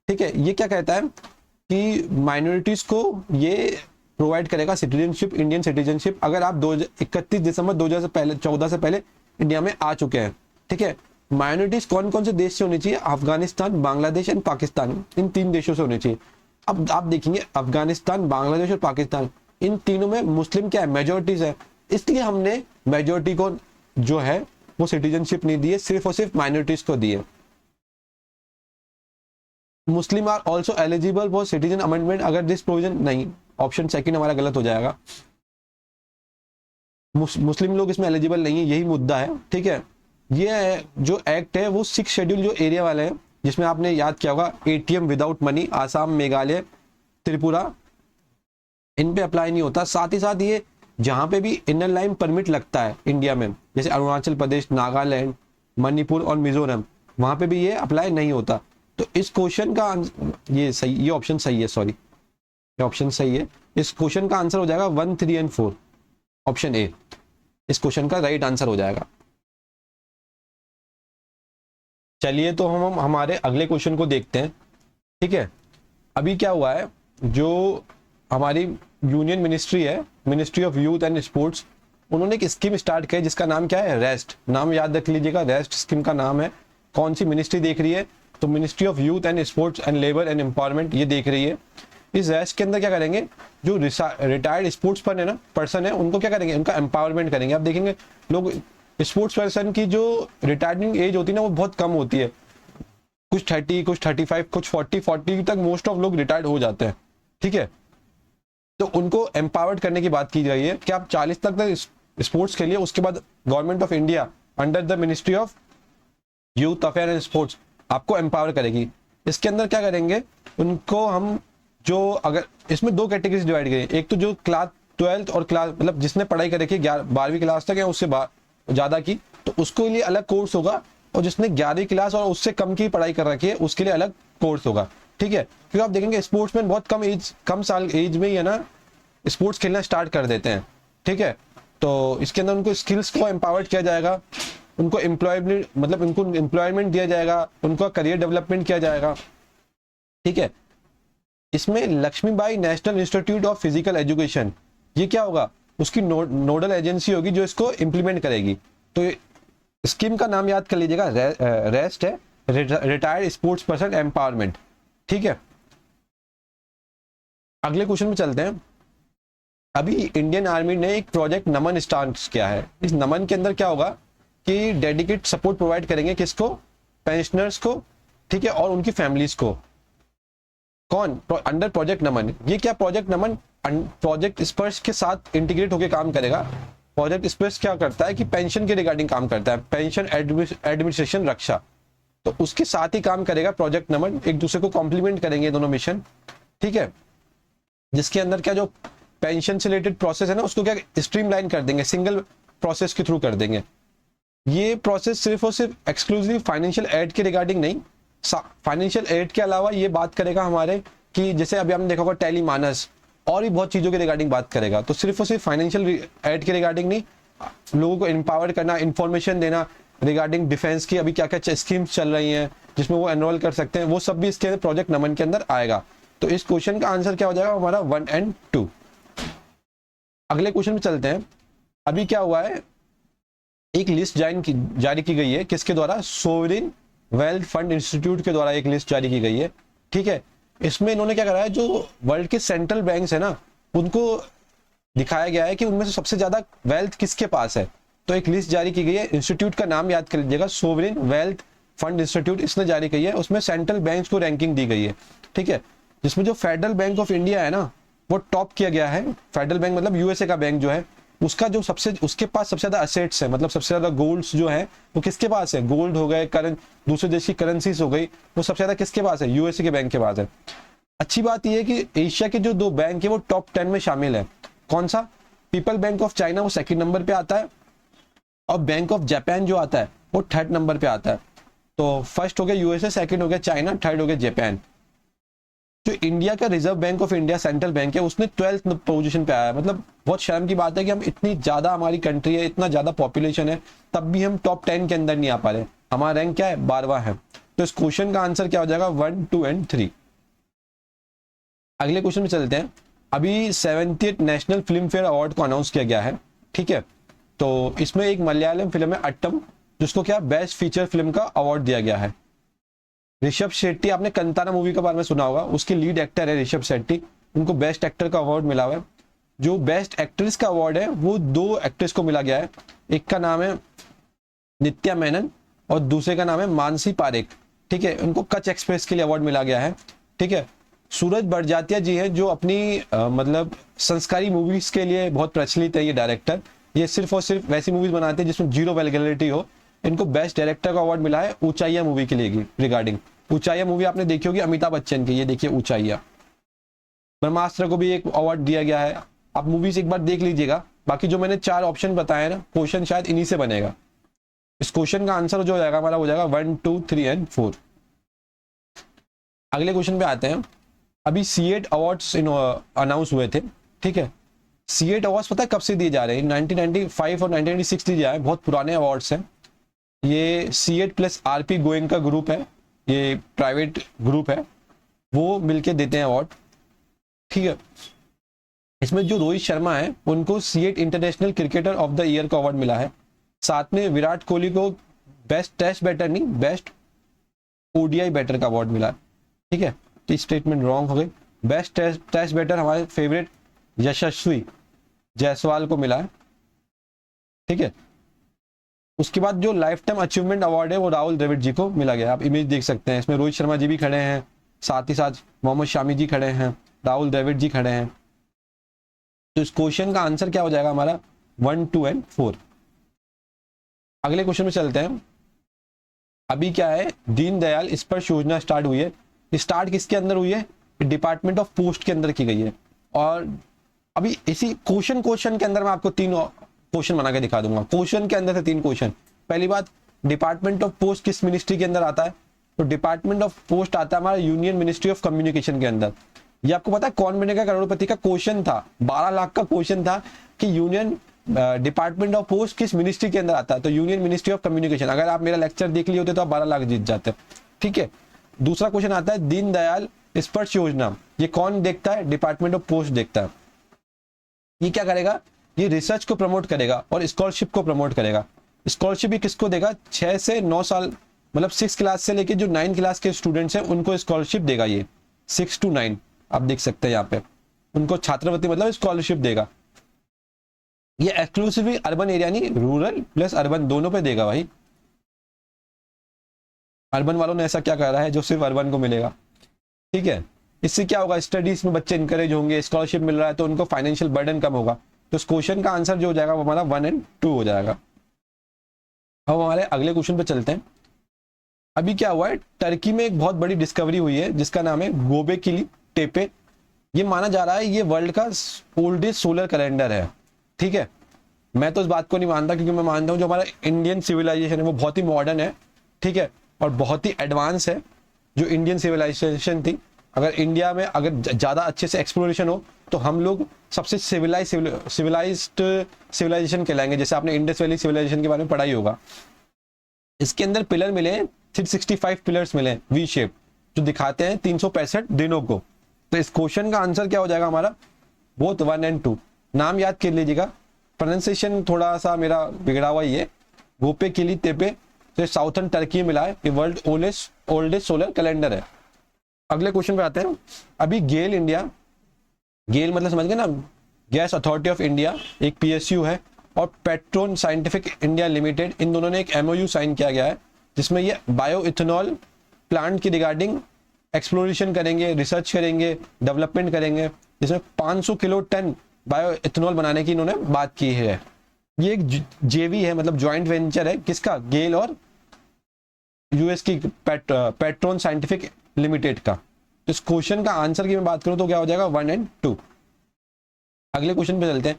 ठीक है, ये क्या कहता है कि माइनॉरिटीज को ये प्रोवाइड करेगा सिटीजनशिप, इंडियन सिटीजनशिप, अगर आप 31 दिसंबर 2014 से पहले इंडिया में आ चुके हैं। ठीक है, माइनॉरिटीज कौन कौन से देश से होनी चाहिए? अफगानिस्तान, बांग्लादेश एंड पाकिस्तान, इन 3 देशों से होनी चाहिए। अब आप देखेंगे अफगानिस्तान, बांग्लादेश और पाकिस्तान, इन तीनों में मुस्लिम क्या है? मेजोरिटीज है, इसलिए हमने मेजोरिटी को जो है वो सिटीजनशिप नहीं दी है, सिर्फ और सिर्फ माइनॉरिटीज को दी है। Muslim are also eligible for citizen amendment अगर दिस प्रोविजन, नहीं, ऑप्शन सेकंड हमारा गलत हो जाएगा। मुस्लिम लोग इसमें एलिजिबल नहीं है, यही मुद्दा है। ठीक है, ये जो एक्ट है वो 6 शेड्यूल जो एरिया वाले हैं, जिसमें आपने याद किया होगा ATM without money, Assam, Meghalaya, Tripura, इन पे अप्लाई नहीं होता। साथ ही साथ ये जहां पे भी इनर लाइन परमिट लगता है इंडिया में, जैसे अरुणाचल प्रदेश, नागालैंड, मणिपुर और मिजोरम, वहां पे भी ये अप्लाई नहीं होता। तो इस क्वेश्चन का ये सही, ये ऑप्शन सही है, सॉरी, ये ऑप्शन सही है। इस क्वेश्चन का आंसर हो जाएगा 1, 3 एंड 4, ऑप्शन ए इस क्वेश्चन का राइट आंसर हो जाएगा। चलिए, तो हम हमारे अगले क्वेश्चन को देखते हैं। ठीक है, अभी क्या हुआ है, जो हमारी यूनियन मिनिस्ट्री है, ministry of youth and sports, उन्होंने एक स्कीम स्टार्ट की है जिसका नाम क्या है? रेस्ट। नाम याद रख लीजिएगा, रेस्ट स्कीम का नाम है। कौन सी मिनिस्ट्री देख रही है? तो ministry of youth and sports and labour and empowerment, ये देख रही है। इस रेस्ट के अंदर क्या करेंगे, जो रिटायर्ड स्पोर्ट्स पर्सन है ना, उनको क्या करेंगे? उनका एम्पावरमेंट करेंगे। आप देखेंगे लोग स्पोर्ट्स पर्सन की जो रिटायरिंग एज होती है ना वो बहुत कम होती है, कुछ 30, कुछ 35, कुछ 40 तक मोस्ट ऑफ लोग रिटायर्ड हो जाते हैं, ठीक है। तो उनको एम्पावर्ड करने की बात की गई है कि आप 40 तक स्पोर्ट्स खेलिए, उसके बाद government of India under the ministry of youth affair and sports आपको एम्पावर करेगी। इसके अंदर क्या करेंगे, उनको हम जो, अगर इसमें दो कैटेगरीज डिवाइड करें, एक तो जो क्लास 12th और क्लास मतलब जिसने पढ़ाई कर रखी है 12वीं क्लास तक या उससे ज़्यादा की, तो उसके लिए अलग कोर्स होगा, और जिसने 11वीं क्लास और उससे कम की पढ़ाई कर रखी है उसके लिए अलग कोर्स होगा, ठीक है। क्योंकि आप देखेंगे स्पोर्ट्समैन बहुत कम साल एज में ही है ना स्पोर्ट्स खेलना स्टार्ट कर देते हैं, ठीक है। तो इसके अंदर उनको स्किल्स को एम्पावर्ड किया जाएगा, उनको एम्प्लॉयमेंट मतलब उनको एम्प्लॉयमेंट दिया जाएगा, उनका करियर डेवलपमेंट किया जाएगा, ठीक है। इसमें Lakshmibai national institute of physical education, ये क्या होगा, उसकी नोडल एजेंसी होगी जो इसको इंप्लीमेंट करेगी। तो स्कीम का नाम याद कर लीजिएगा, रेस्ट है, रिटायर्ड स्पोर्ट्स पर्सन एम्पावरमेंट, ठीक है। अगले क्वेश्चन में चलते हैं। अभी इंडियन आर्मी ने एक प्रोजेक्ट नमन स्टार्ट किया है। इस नमन के अंदर क्या होगा कि डेडिकेट सपोर्ट प्रोवाइड करेंगे किसको, पेंशनर्स को, ठीक है, और उनकी फैमिलीज को। कौन, अंडर प्रोजेक्ट नमन। ये क्या प्रोजेक्ट नमन प्रोजेक्ट स्पर्श के साथ इंटीग्रेट होकर काम करेगा। प्रोजेक्ट स्पर्श क्या करता है कि पेंशन के रिगार्डिंग काम करता है, पेंशन एडमिनिस्ट्रेशन रक्षा, तो उसके साथ ही काम करेगा प्रोजेक्ट नमन, एक दूसरे को कॉम्प्लीमेंट करेंगे दोनों मिशन, ठीक है। जिसके अंदर क्या जो पेंशन से रिलेटेड प्रोसेस है ना उसको क्या स्ट्रीमलाइन कर देंगे, सिंगल प्रोसेस के थ्रू कर देंगे। ये प्रोसेस सिर्फ और सिर्फ एक्सक्लूसिव फाइनेंशियल एड के रिगार्डिंग नहीं, फाइनेंशियल एड के अलावा ये बात करेगा हमारे कि जैसे अभी हमने देखा होगा टेली मानस, और भी बहुत चीज़ों के रिगार्डिंग बात करेगा। तो सिर्फ और सिर्फ फाइनेंशियल एड के रिगार्डिंग नहीं, लोगों को एम्पावर करना, इंफॉर्मेशन देना रिगार्डिंग डिफेंस की अभी क्या क्या स्कीम्स चल रही हैं जिसमें वो एनरोल कर सकते हैं, वो सब भी इसके प्रोजेक्ट नमन के अंदर आएगा। तो इस क्वेश्चन का आंसर क्या हो जाएगा हमारा 1 और 2। अगले क्वेश्चन में चलते हैं। अभी क्या हुआ है, एक लिस्ट जारी की गई है किसके द्वारा, सोवरिन वेल्थ फंड इंस्टीट्यूट के द्वारा एक लिस्ट जारी की गई है, ठीक है। इसमें इन्होंने क्या करा है, जो वर्ल्ड के सेंट्रल बैंक्स है ना उनको दिखाया गया है कि उनमें से सबसे ज्यादा वेल्थ किसके पास है। तो एक लिस्ट जारी की गई है, इंस्टीट्यूट का नाम याद कर लीजिएगा, सोवरिन वेल्थ फंड इंस्टीट्यूट, इसने जारी की है। उसमें सेंट्रल बैंक्स को रैंकिंग दी गई है, ठीक है। जिसमें जो फेडरल बैंक ऑफ इंडिया है ना वो टॉप किया गया है। फेडरल बैंक मतलब यूएसए का बैंक जो है, उसका जो उसके पास सबसे ज्यादा असेट्स है, मतलब सबसे ज्यादा गोल्ड्स जो है वो किसके पास है, गोल्ड हो गए, दूसरे देश की करेंसीज हो गई, वो सबसे ज्यादा किसके पास है, यूएसए के बैंक के पास है। अच्छी बात यह है कि एशिया के जो 2 बैंक है वो टॉप 10 में शामिल है। कौन सा, पीपल बैंक ऑफ चाइना वो 2nd नंबर पे आता है, और बैंक ऑफ जापान जो आता है वो 3rd नंबर पे आता है। तो फर्स्ट हो गया यूएसए, 2nd हो गया चाइना, 3rd हो गया जापान। जो इंडिया का reserve bank of India central bank है उसने 12th पोजीशन पे आया है। मतलब बहुत शर्म की बात है कि हम इतनी ज्यादा, हमारी कंट्री है, इतना ज्यादा पॉपुलेशन है, तब भी हम टॉप 10 के अंदर नहीं आ पा रहे। हमारा रैंक क्या है, 12वां है। तो इस क्वेश्चन का आंसर क्या हो जाएगा, 1, 2 और 3। अगले क्वेश्चन में चलते हैं। अभी 70th national film fair award को अनाउंस किया गया है, ठीक है। तो इसमें एक मलयालम फिल्म है अट्टम, जिसको क्या बेस्ट फीचर फिल्म का अवार्ड दिया गया है। ऋषभ शेट्टी, आपने कंतारा मूवी के बारे में सुना होगा, उसके लीड एक्टर है ऋषभ शेट्टी, उनको बेस्ट एक्टर का अवार्ड मिला हुआ है। जो बेस्ट एक्ट्रेस का अवार्ड है वो 2 एक्ट्रेस को मिला गया है, एक का नाम है नित्या मेनन और दूसरे का नाम है मानसी पारेख, ठीक है। उनको कच एक्सप्रेस के लिए अवार्ड मिला गया है, ठीक है। सूरज बड़जात्या जी है जो अपनी मतलब संस्कारी मूवीज के लिए बहुत प्रचलित है, ये डायरेक्टर, ये सिर्फ और सिर्फ वैसी मूवीज बनाते हैं जिसमें जीरो वल्गैरिटी हो। इनको बेस्ट डायरेक्टर का अवार्ड मिला है ऊंचाइया मूवी के लिए रिगार्डिंग। ऊंचाइया मूवी आपने देखी होगी अमिताभ बच्चन की, ये देखिए ऊंचाइया। ब्रह्मास्त्र को भी एक अवार्ड दिया गया है। आप मूवीज एक बार देख लीजिएगा। बाकी जो मैंने 4 ऑप्शन बताए ना, क्वेश्चन शायद इन्हीं से बनेगा। इस क्वेश्चन का आंसर जो हो जाएगा हमारा हो जाएगा 1, 2, 3 और 4। अगले क्वेश्चन पे आते हैं। अभी C8 अवार्ड्स अनाउंस हुए थे, ठीक है। C8 अवार्ड्स पता है कब से दिए जा रहे हैं, 1995 और 1996 दिए जा रहे हैं, बहुत पुराने अवार्ड्स हैं। ये C8 प्लस RP गोइंग का ग्रुप है, ये प्राइवेट ग्रुप है, वो मिलके देते हैं अवार्ड, ठीक है। इसमें जो रोहित शर्मा है उनको C8 international cricketer of the year का अवार्ड मिला है। साथ में विराट कोहली को बेस्ट टेस्ट बैटर नहीं, बेस्ट ODI बैटर का अवार्ड मिला है, ठीक है। तो स्टेटमेंट रॉन्ग हो गई। बेस्ट टेस्ट बैटर हमारे फेवरेट यशस्वी जायसवाल को मिला है, ठीक है। उसके बाद जो लाइफ टाइम अचीवमेंट अवार्ड है वो राहुल द्रविड़ जी को मिला गया। आप इमेज देख सकते हैं, इसमें रोहित शर्मा जी भी खड़े हैं, साथ ही साथ मोहम्मद शामी जी खड़े हैं, राहुल द्रविड़ जी खड़े हैं। तो इस क्वेश्चन का आंसर क्या हो जाएगा हमारा 1, 2 एंड 4। अगले क्वेश्चन में चलते हैं। अभी क्या है, दीनदयाल स्पर्श योजना स्टार्ट हुई है। स्टार्ट किसके अंदर हुई है? डिपार्टमेंट ऑफ पोस्ट के अंदर की गई है। और अभी इसी क्वेश्चन के अंदर मैं आपको 3 क्वेश्चन बना के दिखा दूंगा। क्वेश्चन के अंदर से 3 क्वेश्चन। पहली बात, डिपार्टमेंट ऑफ पोस्ट किस मिनिस्ट्री के अंदर आता है? तो डिपार्टमेंट ऑफ पोस्ट आता है हमारा यूनियन मिनिस्ट्री ऑफ कम्युनिकेशन के अंदर। ये आपको पता है कौन बनेगा करोड़पति का क्वेश्चन था, 12 लाख का क्वेश्चन था कि यूनियन डिपार्टमेंट ऑफ पोस्ट किस मिनिस्ट्री के अंदर आता है? तो यूनियन मिनिस्ट्री ऑफ कम्युनिकेशन। अगर आप मेरा लेक्चर देख लिए होते तो आप 12 लाख जीत जाते। ठीक है। दूसरा क्वेश्चन आता है दीनदयाल स्पर्श योजना, ये कौन देखता है? डिपार्टमेंट ऑफ पोस्ट देखता है। ये क्या करेगा? ये रिसर्च को प्रमोट करेगा और स्कॉलरशिप को प्रमोट करेगा। स्कॉलरशिप भी किसको देगा? 6 से 9 साल, मतलब 6 क्लास से लेके जो 9 क्लास के स्टूडेंट्स हैं उनको स्कॉलरशिप देगा। ये 6 to 9 आप देख सकते हैं यहाँ पे, उनको छात्रवृत्ति मतलब स्कॉलरशिप देगा। ये एक्सक्लूसिवली अर्बन एरिया नहीं, रूरल प्लस अर्बन दोनों पे देगा भाई। अर्बन वालों ने ऐसा क्या करा है जो सिर्फ अर्बन को मिलेगा? ठीक है। इससे क्या होगा? स्टडीज में बच्चे इंकरेज होंगे, स्कॉलरशिप मिल रहा है तो उनको फाइनेंशियल बर्डन कम होगा। तो इस क्वेश्चन का आंसर जो हो जाएगा वो हमारा 1 and 2 हो जाएगा। अब हमारे अगले क्वेश्चन पे चलते हैं। अभी क्या हुआ है, टर्की में एक बहुत बड़ी डिस्कवरी हुई है जिसका नाम है गोबेकिली टेपे। ये माना जा रहा है ये वर्ल्ड का ओल्डेस्ट सोलर कैलेंडर है। ठीक है। मैं तो इस बात को नहीं मानता, क्योंकि मैं मानता हूँ जो हमारा इंडियन सिविलाइजेशन है वो बहुत ही मॉडर्न है। ठीक है। और बहुत ही एडवांस है जो इंडियन सिविलाइजेशन थी। अगर इंडिया में अगर ज़्यादा अच्छे से एक्सप्लोरेशन हो तो हम लोग सबसे सिविलाइज्ड सिविलाइजेशन कहलाएंगे। जैसे आपने इंडस वैली सिविलाइजेशन के बारे में पढ़ाई होगा। इसके अंदर पिलर मिले हैं, 365 पिलर्स मिले हैं वी शेप, जो दिखाते हैं 365 दिनों को। तो इस क्वेश्चन का आंसर क्या हो जाएगा हमारा? Both 1 and 2। नाम याद कर लीजिएगा, प्रोनाउंसिएशन थोड़ा सा मेरा बिगड़ा हुआ ही है। गोबेकिली टेपे तो साउथर्न टर्की में मिला है। ये वर्ल्ड ओल्डेस्ट सोलर कैलेंडर है। अगले क्वेश्चन पे आते हैं। अभी गेल इंडिया, गेल मतलब समझ गए ना, गैस अथॉरिटी ऑफ इंडिया, एक पीएसयू है, और पेट्रोन साइंटिफिक इंडिया लिमिटेड, इन दोनों ने एक एमओयू साइन किया गया है जिसमें ये बायो इथेनॉल प्लांट की रिगार्डिंग एक्सप्लोरेशन करेंगे, रिसर्च करेंगे, डेवलपमेंट करेंगे, जिसमें 500 किलो टन बायो इथेनॉल बनाने की इन्होंने बात की है। ये एक जेवी है, मतलब ज्वाइंट वेंचर है किसका? गेल और यूएस की पेट्रोन साइंटिफिक लिमिटेड का। तो इस क्वेश्चन का आंसर की मैं बात करूं तो क्या हो जाएगा 1 and 2। अगले क्वेश्चन पे चलते हैं।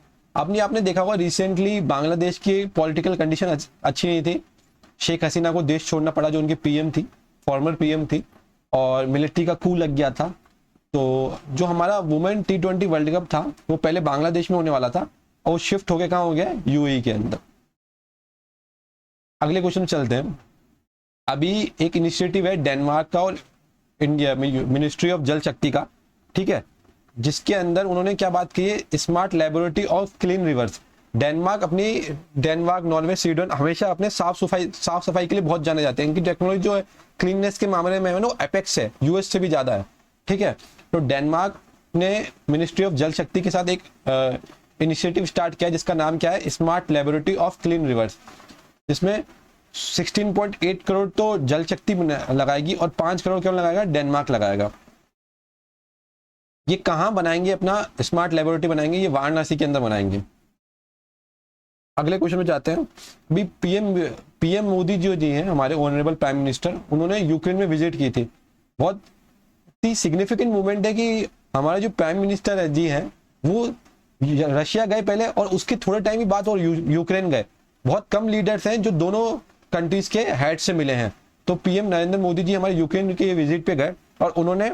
आपने देखा होगा रिसेंटली बांग्लादेश की पॉलिटिकल कंडीशन अच्छी नहीं थी। शेख हसीना को देश छोड़ना पड़ा, जो उनकी पीएम थी, फॉर्मर पीएम थी, और मिलिट्री का कू लग गया था। तो जो हमारा वुमेन T20 वर्ल्ड कप था वो पहले बांग्लादेश में होने वाला था और वो शिफ्ट होके कहाँ हो गया? यूएई के अंदर। अगले क्वेश्चन चलते हैं। अभी एक इनिशिएटिव है डेनमार्क का और इंडिया मिनिस्ट्री ऑफ जल शक्ति का, ठीक है, जिसके अंदर उन्होंने क्या बात की है? Smart laboratory of clean reverse. Denmark, Norway, Sweden हमेशा अपने साफ सफाई के लिए बहुत जाने जाते हैं। इनकी टेक्नोलॉजी जो है क्लीननेस के मामले में वो एपेक्स है, यूएस से भी ज्यादा है। ठीक है। तो डेनमार्क ने मिनिस्ट्री ऑफ जल शक्ति के साथ एक इनिशिएटिव स्टार्ट किया जिसका नाम क्या है? Smart laboratory of clean reverse, जिसमें 16.8 करोड़ तो जल शक्ति लगाएगी और 5 करोड़ क्यों लगाएगा? डेनमार्क लगाएगा। ये कहां बनाएंगे? अपना स्मार्ट लेबोरेटरी बनाएंगे, ये वाराणसी के अंदर बनाएंगे। अगले क्वेश्चन में जाते हैं। अभी पीएम मोदी जी हैं हमारे ऑनरेबल प्राइम मिनिस्टर, उन्होंने यूक्रेन में विजिट की थी। बहुत ही सिग्निफिकेंट मूवमेंट है कि हमारे जो प्राइम मिनिस्टर जी हैं वो रशिया गए पहले और उसके थोड़े टाइम ही बाद और यूक्रेन गए। बहुत कम लीडर्स हैं जो दोनों कंट्रीज के हेड से मिले हैं। तो पीएम नरेंद्र मोदी जी हमारे यूक्रेन के विजिट पे गए और उन्होंने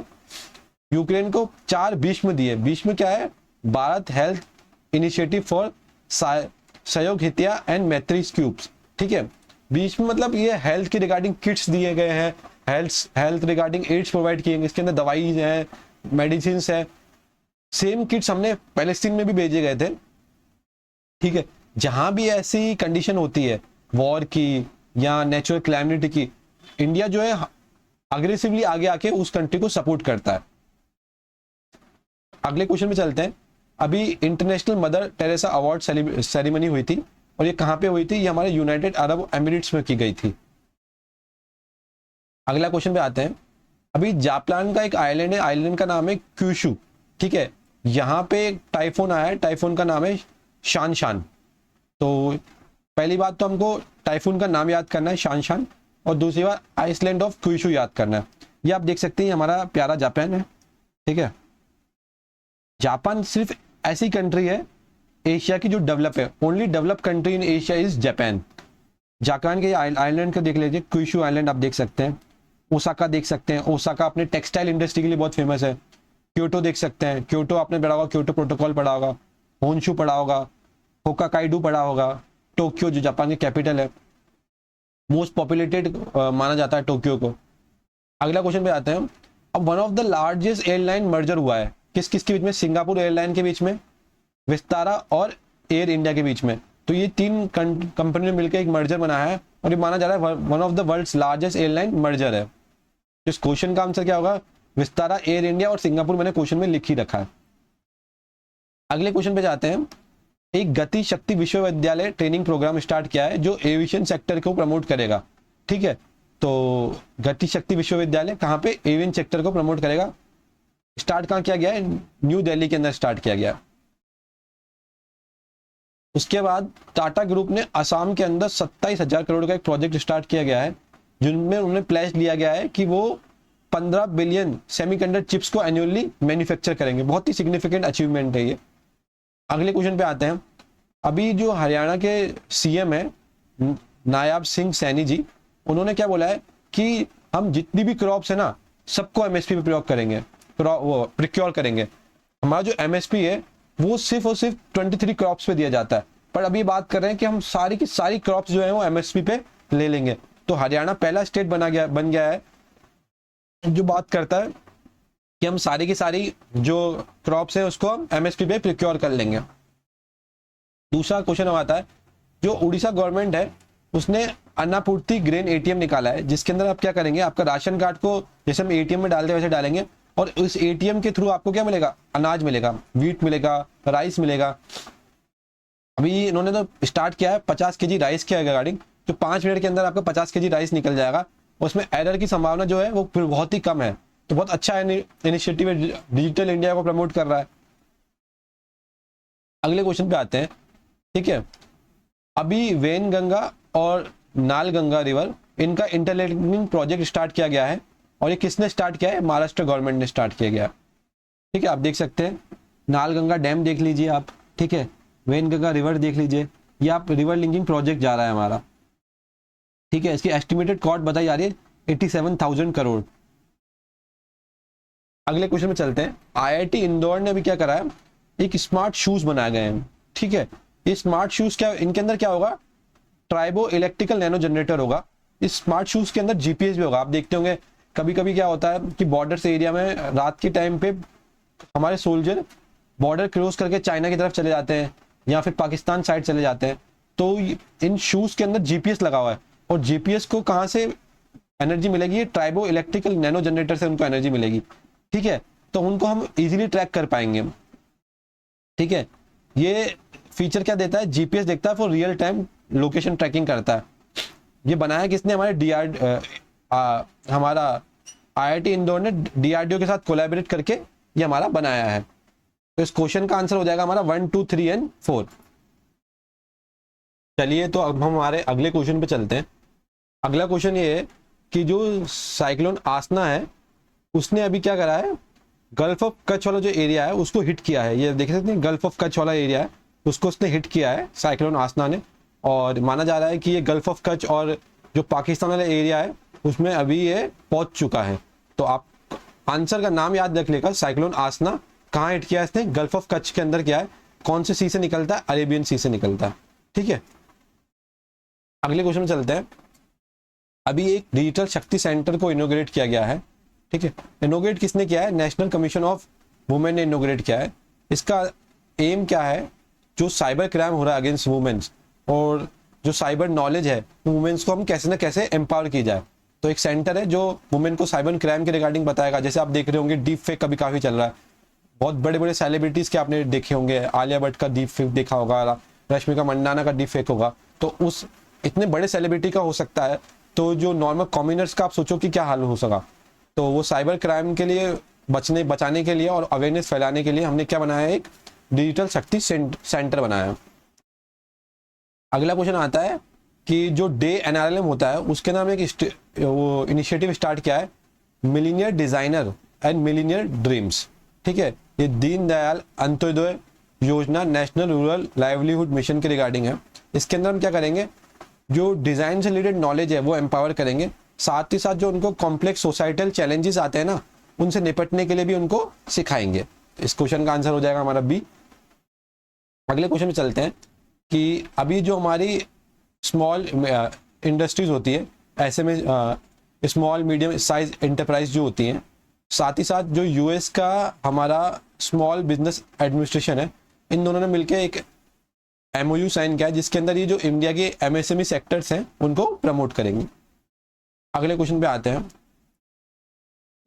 यूक्रेन को 4 भीष्म दिए। भीष्म क्या है? भारत हेल्थ इनिशिएटिव फॉर सहयोग हितिया एंड मैत्री क्यूब्स। ठीक है। भीष्म मतलब ये हेल्थ के रिगार्डिंग किट्स दिए गए हैं, हेल्थ रिगार्डिंग एड्स प्रोवाइड किए गए, इसके अंदर दवाई है, मेडिसिन है। सेम किट्स हमने पैलेस्टीन में भी भेजे गए थे। ठीक है। जहां भी ऐसी कंडीशन होती है वॉर की या नेचुरल क्लैमिटी की, इंडिया जो है अग्रेसिवली आगे आके उस कंट्री को सपोर्ट करता है। अगले क्वेश्चन में चलते हैं। अभी international mother Teresa award ceremony हुई थी और ये कहाँ पे हुई थी, ये हमारे यूनाइटेड अरब एमिरेट्स में की गई थी। अगला क्वेश्चन पे आते हैं। अभी जापान का एक आइलैंड है, आइलैंड का नाम है क्यूशू, ठीक है। यहाँ पे एक टाइफून आया है, टाइफून का नाम है शान शान। तो पहली बात तो हमको टाइफून का नाम याद करना है शान शान, और दूसरी बात आइसलैंड ऑफ क्यूशू याद करना है। ये आप देख सकते हैं हमारा प्यारा जापान है, ठीक है। जापान सिर्फ ऐसी कंट्री है एशिया की जो डेवलप है, only develop country in Asia is Japan. Japan के आइलैंड को देख लीजिए, क्यूशू आइलैंड आप देख सकते हैं, ओसाका देख सकते हैं, ओसाका अपने टेक्सटाइल इंडस्ट्री के लिए बहुत फेमस है। क्योटो देख सकते हैं, क्योटो आपने पढ़ा होगा, क्योटो प्रोटोकॉल पढ़ा होगा, होन्शु पढ़ा होगा, होकाकाइडो पढ़ा होगा, टोक्यो जो जापान की कैपिटल है, मोस्ट पॉपुलेटेड माना जाता है टोक्यो को। अगला क्वेश्चन पे आते हैं। अब one of the largest airline merger हुआ है किस किस के बीच में, सिंगापुर एयरलाइन के बीच में, विस्तारा और एयर इंडिया के बीच में। तो ये तीन कंपनी ने मिलकर एक मर्जर बनाया है और ये माना जा रहा है one of the world's largest airline merger है। इस क्वेश्चन का आंसर क्या होगा, विस्तारा, एयर इंडिया और सिंगापुर मैंने क्वेश्चन में लिख ही रखा है। अगले क्वेश्चन पे जाते हैं। एक गति शक्ति विश्वविद्यालय ट्रेनिंग प्रोग्राम स्टार्ट किया है जो एविएशन सेक्टर को प्रमोट करेगा, ठीक है। तो गति शक्ति विश्वविद्यालय कहाँ पे, एविएशन सेक्टर को प्रमोट करेगा। स्टार्ट कहाँ किया गया है, न्यू दिल्ली के अंदर स्टार्ट किया गया। उसके बाद टाटा ग्रुप ने असम के अंदर 27,000 करोड़ का एक प्रोजेक्ट स्टार्ट किया गया है जिनमें उन्होंने प्लेस लिया गया है कि वो 15 बिलियन सेमीकंडक्टर चिप्स को एनुअली मैन्युफैक्चर करेंगे। बहुत ही सिग्निफिकेंट अचीवमेंट है ये। अगले क्वेश्चन पे आते हैं। अभी जो हरियाणा के सीएम है नायाब सिंह सैनी जी, उन्होंने क्या बोला है कि हम जितनी भी क्रॉप्स है ना सबको एमएसपी पे प्रयोग करेंगे, प्रिक्योर करेंगे। हमारा जो एमएसपी है वो सिर्फ और सिर्फ 23 क्रॉप्स पे दिया जाता है, पर अभी बात कर रहे हैं कि हम सारी की सारी क्रॉप्स जो है वो एमएसपी पे ले लेंगे। तो हरियाणा पहला स्टेट बन गया है जो बात करता है कि हम सारी की सारी जो क्रॉप्स है उसको हम एमएसपी पे प्रिक्योर कर लेंगे। दूसरा क्वेश्चन आता है, जो उड़ीसा गवर्नमेंट है उसने अन्नपूर्ति ग्रेन एटीएम निकाला है जिसके अंदर आप क्या करेंगे, आपका राशन कार्ड को जैसे हम एटीएम में डालते हैं वैसे डालेंगे और उस एटीएम के थ्रू आपको क्या मिलेगा, अनाज मिलेगा, वीट मिलेगा, राइस मिलेगा। अभी इन्होंने तो स्टार्ट किया है 50 केजी राइस के रिगार्डिंग, जो 5 मिनट के अंदर आपका 50 केजी राइस निकल जाएगा। उसमें एरर की संभावना जो है वो बहुत ही कम है। तो बहुत अच्छा इनिशिएटिव है, डिजिटल इंडिया को प्रमोट कर रहा है। अगले क्वेश्चन पे आते हैं, ठीक है। अभी वेनगंगा और नालगंगा रिवर इनका इंटरलिंकिंग प्रोजेक्ट स्टार्ट किया गया है और ये किसने स्टार्ट किया है, महाराष्ट्र गवर्नमेंट ने स्टार्ट किया गया, ठीक है। आप देख सकते हैं नालगंगा डैम देख लीजिए आप, ठीक है, वेनगंगा रिवर देख लीजिए, ये आप रिवर लिंकिंग प्रोजेक्ट जा रहा है हमारा, ठीक है। इसकी एस्टिमेटेड कॉस्ट बताई जा रही है 87,000 करोड़। अगले क्वेश्चन में चलते हैं। आईआईटी इंदौर ने अभी क्या करा है, एक स्मार्ट शूज बनाए गए हैं, ठीक है। ये स्मार्ट शूज क्या, इनके अंदर क्या होगा, ट्राइबो इलेक्ट्रिकल नैनो जनरेटर होगा। इस स्मार्ट शूज के अंदर जीपीएस भी होगा। आप देखते होंगे कभी कभी क्या होता है कि बॉर्डर एरिया में रात के टाइम पे हमारे सोल्जर बॉर्डर क्रॉस करके चाइना की तरफ चले जाते हैं या फिर पाकिस्तान साइड चले जाते हैं, तो इन शूज के अंदर जीपीएस लगा हुआ है और जीपीएस को कहाँ से एनर्जी मिलेगी, ये ट्राइबो इलेक्ट्रिकल नैनो जनरेटर से उनको एनर्जी मिलेगी, ठीक है। तो उनको हम इजीली ट्रैक कर पाएंगे, ठीक है। ये फीचर क्या देता है, जीपीएस देखता है, for real time location tracking करता है। ये बनाया किसने, हमारे हमारा आईआईटी इंदौर ने डीआरडीओ के साथ कोलैबोरेट करके ये हमारा बनाया है। तो इस क्वेश्चन का आंसर हो जाएगा हमारा 1, 2, 3 और 4। चलिए तो अब हम हमारे अगले क्वेश्चन पे चलते हैं। अगला क्वेश्चन ये है कि जो साइक्लोन आसना है उसने अभी क्या करा है, गल्फ ऑफ कच्छ वाला जो एरिया है उसको हिट किया है। ये देख सकते हैं गल्फ ऑफ कच्छ वाला एरिया है, उसको उसने हिट किया है साइक्लोन आसना ने, और माना जा रहा है कि ये गल्फ ऑफ कच्छ और जो पाकिस्तान वाला एरिया है उसमें अभी ये पहुंच चुका है। तो आप आंसर का नाम याद रख लेगा, साइक्लोन आसना कहाँ हिट किया है इसने, गल्फ ऑफ कच्छ के अंदर किया है। कौन से सी से निकलता है, अरेबियन सी से निकलता है, ठीक है। अगले क्वेश्चन में चलते हैं। अभी एक डिजिटल शक्ति सेंटर को इनोग्रेट किया गया है, ठीक है। इनोग्रेट किसने किया है, नेशनल कमीशन ऑफ वुमेन ने इनोग्रेट किया है। इसका एम क्या है, जो साइबर क्राइम हो रहा है अगेंस्ट वुमेन्स और जो साइबर नॉलेज है वुमेन्स को हम कैसे ना कैसे एम्पावर की जाए। तो एक सेंटर है जो वुमेन को साइबर क्राइम के रिगार्डिंग बताएगा। जैसे आप देख रहे होंगे डीप फेक कभी काफी चल रहा है, बहुत बड़े बड़े सेलिब्रिटीज के आपने देखे होंगे, आलिया भट्ट का डीप फेक देखा होगा, रश्मिका मंडाना का डीप फेक होगा, तो उस इतने बड़े सेलिब्रिटी का हो सकता है, तो जो नॉर्मल कॉमनर्स का आप सोचो कि क्या हाल हो सका। तो वो साइबर क्राइम के लिए बचाने के लिए और अवेयरनेस फैलाने के लिए हमने क्या बनाया है, एक डिजिटल शक्ति सेंटर बनाया है। अगला क्वेश्चन आता है कि जो डे NRLM होता है उसके नाम एक वो इनिशिएटिव स्टार्ट किया है, millionaire designer and millionaire dreams. ठीक है, ये दीनदयाल अंत्योदय योजना नेशनल रूरल लाइवलीहुड मिशन के रिगार्डिंग है। इसके अंदर हम क्या करेंगे, जो डिजाइन से रिलेटेड नॉलेज है वो एम्पावर करेंगे, साथ ही साथ जो उनको कॉम्प्लेक्स सोसाइटल चैलेंजेस आते हैं ना, उनसे निपटने के लिए भी उनको सिखाएंगे। इस क्वेश्चन का आंसर हो जाएगा हमारा बी। अगले क्वेश्चन में चलते हैं कि अभी जो हमारी स्मॉल इंडस्ट्रीज होती है, ऐसे में स्मॉल मीडियम साइज एंटरप्राइज जो होती हैं, साथ ही साथ जो यूएस का हमारा स्मॉल बिजनेस एडमिनिस्ट्रेशन है, इन दोनों ने मिलकर एक MOU साइन किया है, जिसके अंदर ये जो इंडिया के MSME सेक्टर्स हैं उनको प्रमोट करेंगे। अगले क्वेश्चन पे आते हैं।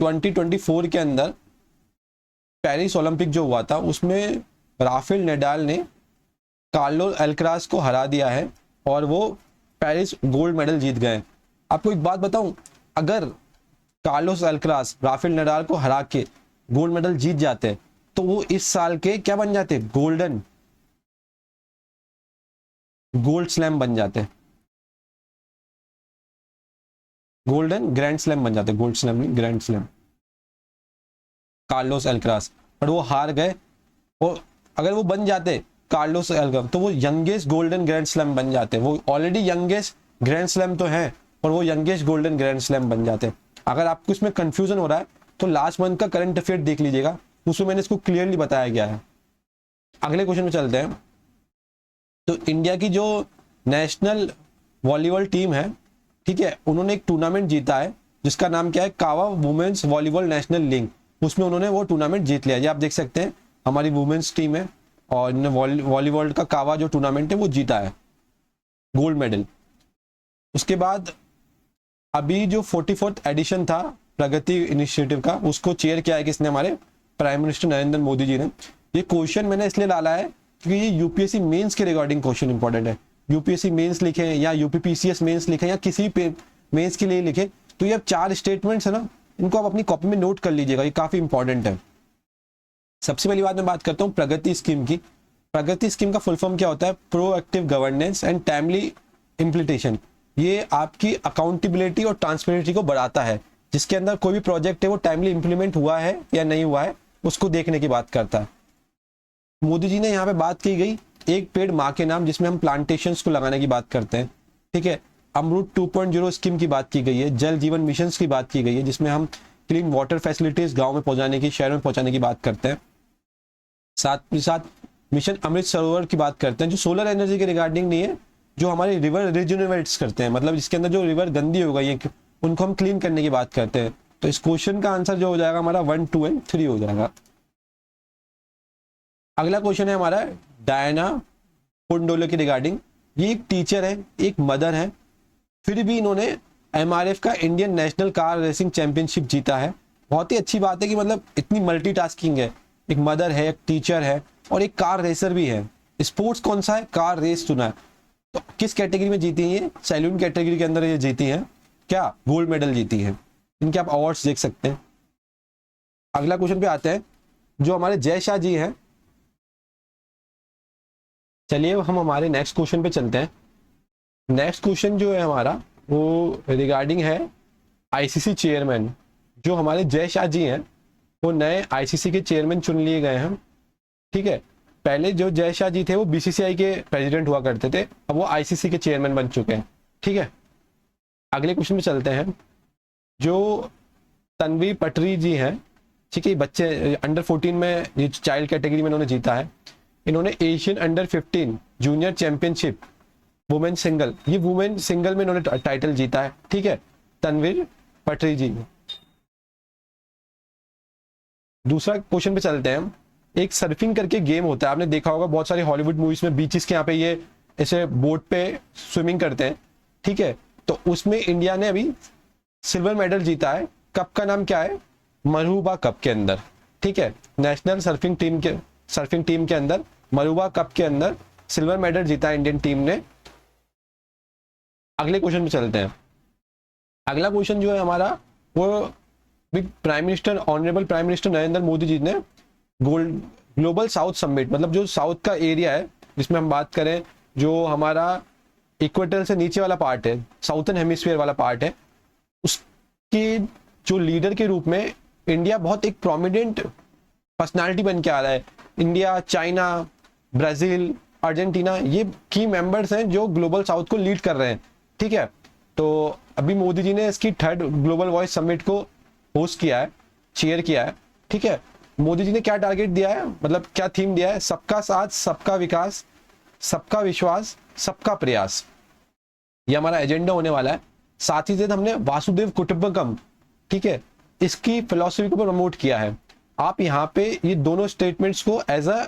2024 के अंदर पेरिस ओलंपिक जो हुआ था उसमें राफेल नडाल ने कार्लोस अल्कराज को हरा दिया है और वो पेरिस गोल्ड मेडल जीत गए। आपको एक बात बताऊं, अगर कार्लोस अल्कराज राफेल नडाल को हरा के गोल्ड मेडल जीत जाते तो वो इस साल के क्या बन जाते, गोल्ड स्लैम बन जाते, गोल्डन ग्रैंड स्लैम बन जाते, गोल्ड स्लैम नहीं ग्रैंड स्लैम, कार्लोस अल्कराज। पर वो हार गए, और अगर वो बन जाते कार्लोस अल्कराज तो वो यंगेस्ट गोल्डन ग्रैंड स्लैम बन जाते। वो ऑलरेडी यंगेस्ट ग्रैंड स्लैम तो है, और वो यंगेस्ट गोल्डन ग्रैंड स्लैम बन जाते। अगर आपको इसमें कंफ्यूजन हो रहा है तो लास्ट मंथ का करंट अफेयर देख लीजिएगा, उसमें मैंने इसको क्लियरली बताया गया है। अगले क्वेश्चन में चलते हैं। तो इंडिया की जो नेशनल वॉलीबॉल टीम है, ठीक है, उन्होंने एक टूर्नामेंट जीता है जिसका नाम क्या है, कावा वुमेन्स वॉलीबॉल नेशनल लीग। उसमें उन्होंने वो टूर्नामेंट जीत लिया। ये आप देख सकते हैं हमारी वुमेन्स टीम है और इन्होंने वॉलीबॉल का कावा जो टूर्नामेंट है वो जीता है, गोल्ड मेडल। उसके बाद अभी जो 44th एडिशन था प्रगति इनिशिएटिव का, उसको चेयर किया है किसने, हमारे प्राइम मिनिस्टर नरेंद्र मोदी जी ने। ये क्वेश्चन मैंने इसलिए डाला है क्योंकि ये यूपीएससी मेंस के रिगार्डिंग क्वेश्चन इंपॉर्टेंट है। यूपीएससी मेंस लिखे या यूपीपीसीएस मेंस लिखे या किसी भी मेंस के लिए लिखे, तो ये अब 4 स्टेटमेंट्स है ना, इनको आप अपनी कॉपी में नोट कर लीजिएगा, ये काफी इंपॉर्टेंट है। सबसे पहली बात मैं बात करता हूँ प्रगति स्कीम की। प्रगति स्कीम का फुल फॉर्म क्या होता है, proactive governance and timely implementation. ये आपकी अकाउंटेबिलिटी और ट्रांसपेरेंसी को बढ़ाता है, जिसके अंदर कोई भी प्रोजेक्ट है वो टाइमली इंप्लीमेंट हुआ है या नहीं हुआ है उसको देखने की बात करता है। मोदी जी ने यहाँ पे बात की गई एक पेड़ माँ के नाम, जिसमें हम प्लांटेशंस को लगाने की बात करते हैं, ठीक है। अमृत 2.0 स्कीम की बात की गई है, जल जीवन मिशन की बात की गई है, जिसमें हम क्लीन वाटर फैसिलिटीज गांव में पहुंचाने की, शहर में पहुंचाने की बात करते हैं। साथ ही साथ मिशन अमृत सरोवर की बात करते हैं, जो सोलर एनर्जी के रिगार्डिंग नहीं है, जो हमारे रिवर रिज्यूनेट्स करते हैं, मतलब इसके अंदर जो रिवर गंदी हो गई है उनको हम क्लीन करने की बात करते हैं। तो इस क्वेश्चन का आंसर जो हो जाएगा हमारा 1, 2 एंड 3 हो जाएगा। अगला क्वेश्चन है हमारा डायना पुंडोले के रिगार्डिंग। ये एक टीचर है, एक मदर है, फिर भी इन्होंने MRF का Indian national car racing championship जीता है। बहुत ही अच्छी बात है कि मतलब इतनी मल्टीटास्किंग है, एक मदर है, एक टीचर है और एक कार रेसर भी है। स्पोर्ट्स कौन सा है, कार रेस चुना है। तो किस कैटेगरी में जीती है, सैल्यून कैटेगरी के अंदर ये जीती है, क्या गोल्ड मेडल जीती है। इनके आप अवार्ड्स देख सकते हैं। अगला क्वेश्चन पे आते हैं, जो हमारे जय शाह जी हैं। चलिए हम हमारे नेक्स्ट क्वेश्चन पे चलते हैं। नेक्स्ट क्वेश्चन जो है हमारा वो रिगार्डिंग है ICC चेयरमैन। जो हमारे जय शाह जी हैं वो नए ICC के चेयरमैन चुन लिए गए हैं, ठीक है। पहले जो जय शाह जी थे वो BCCI के प्रेसिडेंट हुआ करते थे, अब वो ICC के चेयरमैन बन चुके हैं, ठीक है। अगले क्वेश्चन में चलते हैं। जो तन्वी पटरी जी हैं, ठीक है, बच्चे अंडर 14 में, ये चाइल्ड कैटेगरी में इन्होंने जीता है। इन्होंने Asian under 15 junior championship women single, ये वुमेन सिंगल में इन्होंने टाइटल जीता है, ठीक है, तन्वीर पटरी जी। दूसरा क्वेश्चन पे चलते हैं हम। एक सर्फिंग करके गेम होता है, आपने देखा होगा बहुत सारी हॉलीवुड मूवीज में, बीचेस के यहाँ पे ये ऐसे बोट पे स्विमिंग करते हैं, ठीक है। तो उसमें इंडिया ने अभी सिल्वर मेडल जीता है। कप का नाम क्या है, मरहूबा कप के अंदर, ठीक है। नेशनल सर्फिंग टीम के अंदर मरहूबा कप के अंदर सिल्वर मेडल जीता इंडियन टीम ने। अगले क्वेश्चन पे चलते हैं। अगला क्वेश्चन जो है हमारा वो prime minister, honourable prime minister Narendra Modi ji ने ग्लोबल साउथ समिट, मतलब जो साउथ का एरिया है जिसमें हम बात करें, जो हमारा इक्वेटर से नीचे वाला पार्ट है, साउथर्न हेमिस्फीयर वाला पार्ट है, उसके जो लीडर के रूप में इंडिया बहुत एक प्रोमिनेंट पर्सनालिटी बन के आ रहा है। इंडिया, चाइना, ब्राजील, अर्जेंटीना, ये की मेंबर्स हैं जो ग्लोबल साउथ को लीड कर रहे हैं। ठीक है, तो अभी मोदी जी ने इसकी 3rd ग्लोबल वॉइस समिट को होस्ट किया है, चेयर किया है। ठीक है, मोदी जी ने क्या टारगेट दिया है, मतलब क्या थीम दिया है, सबका साथ, सबका विकास, सबका विश्वास, सबका प्रयास, ये हमारा एजेंडा होने वाला है। साथ ही साथ हमने वासुदेव कुटुंबकम, ठीक है, इसकी फिलॉसफी को प्रमोट किया है। आप यहाँ पे ये दोनों स्टेटमेंट्स को एज अ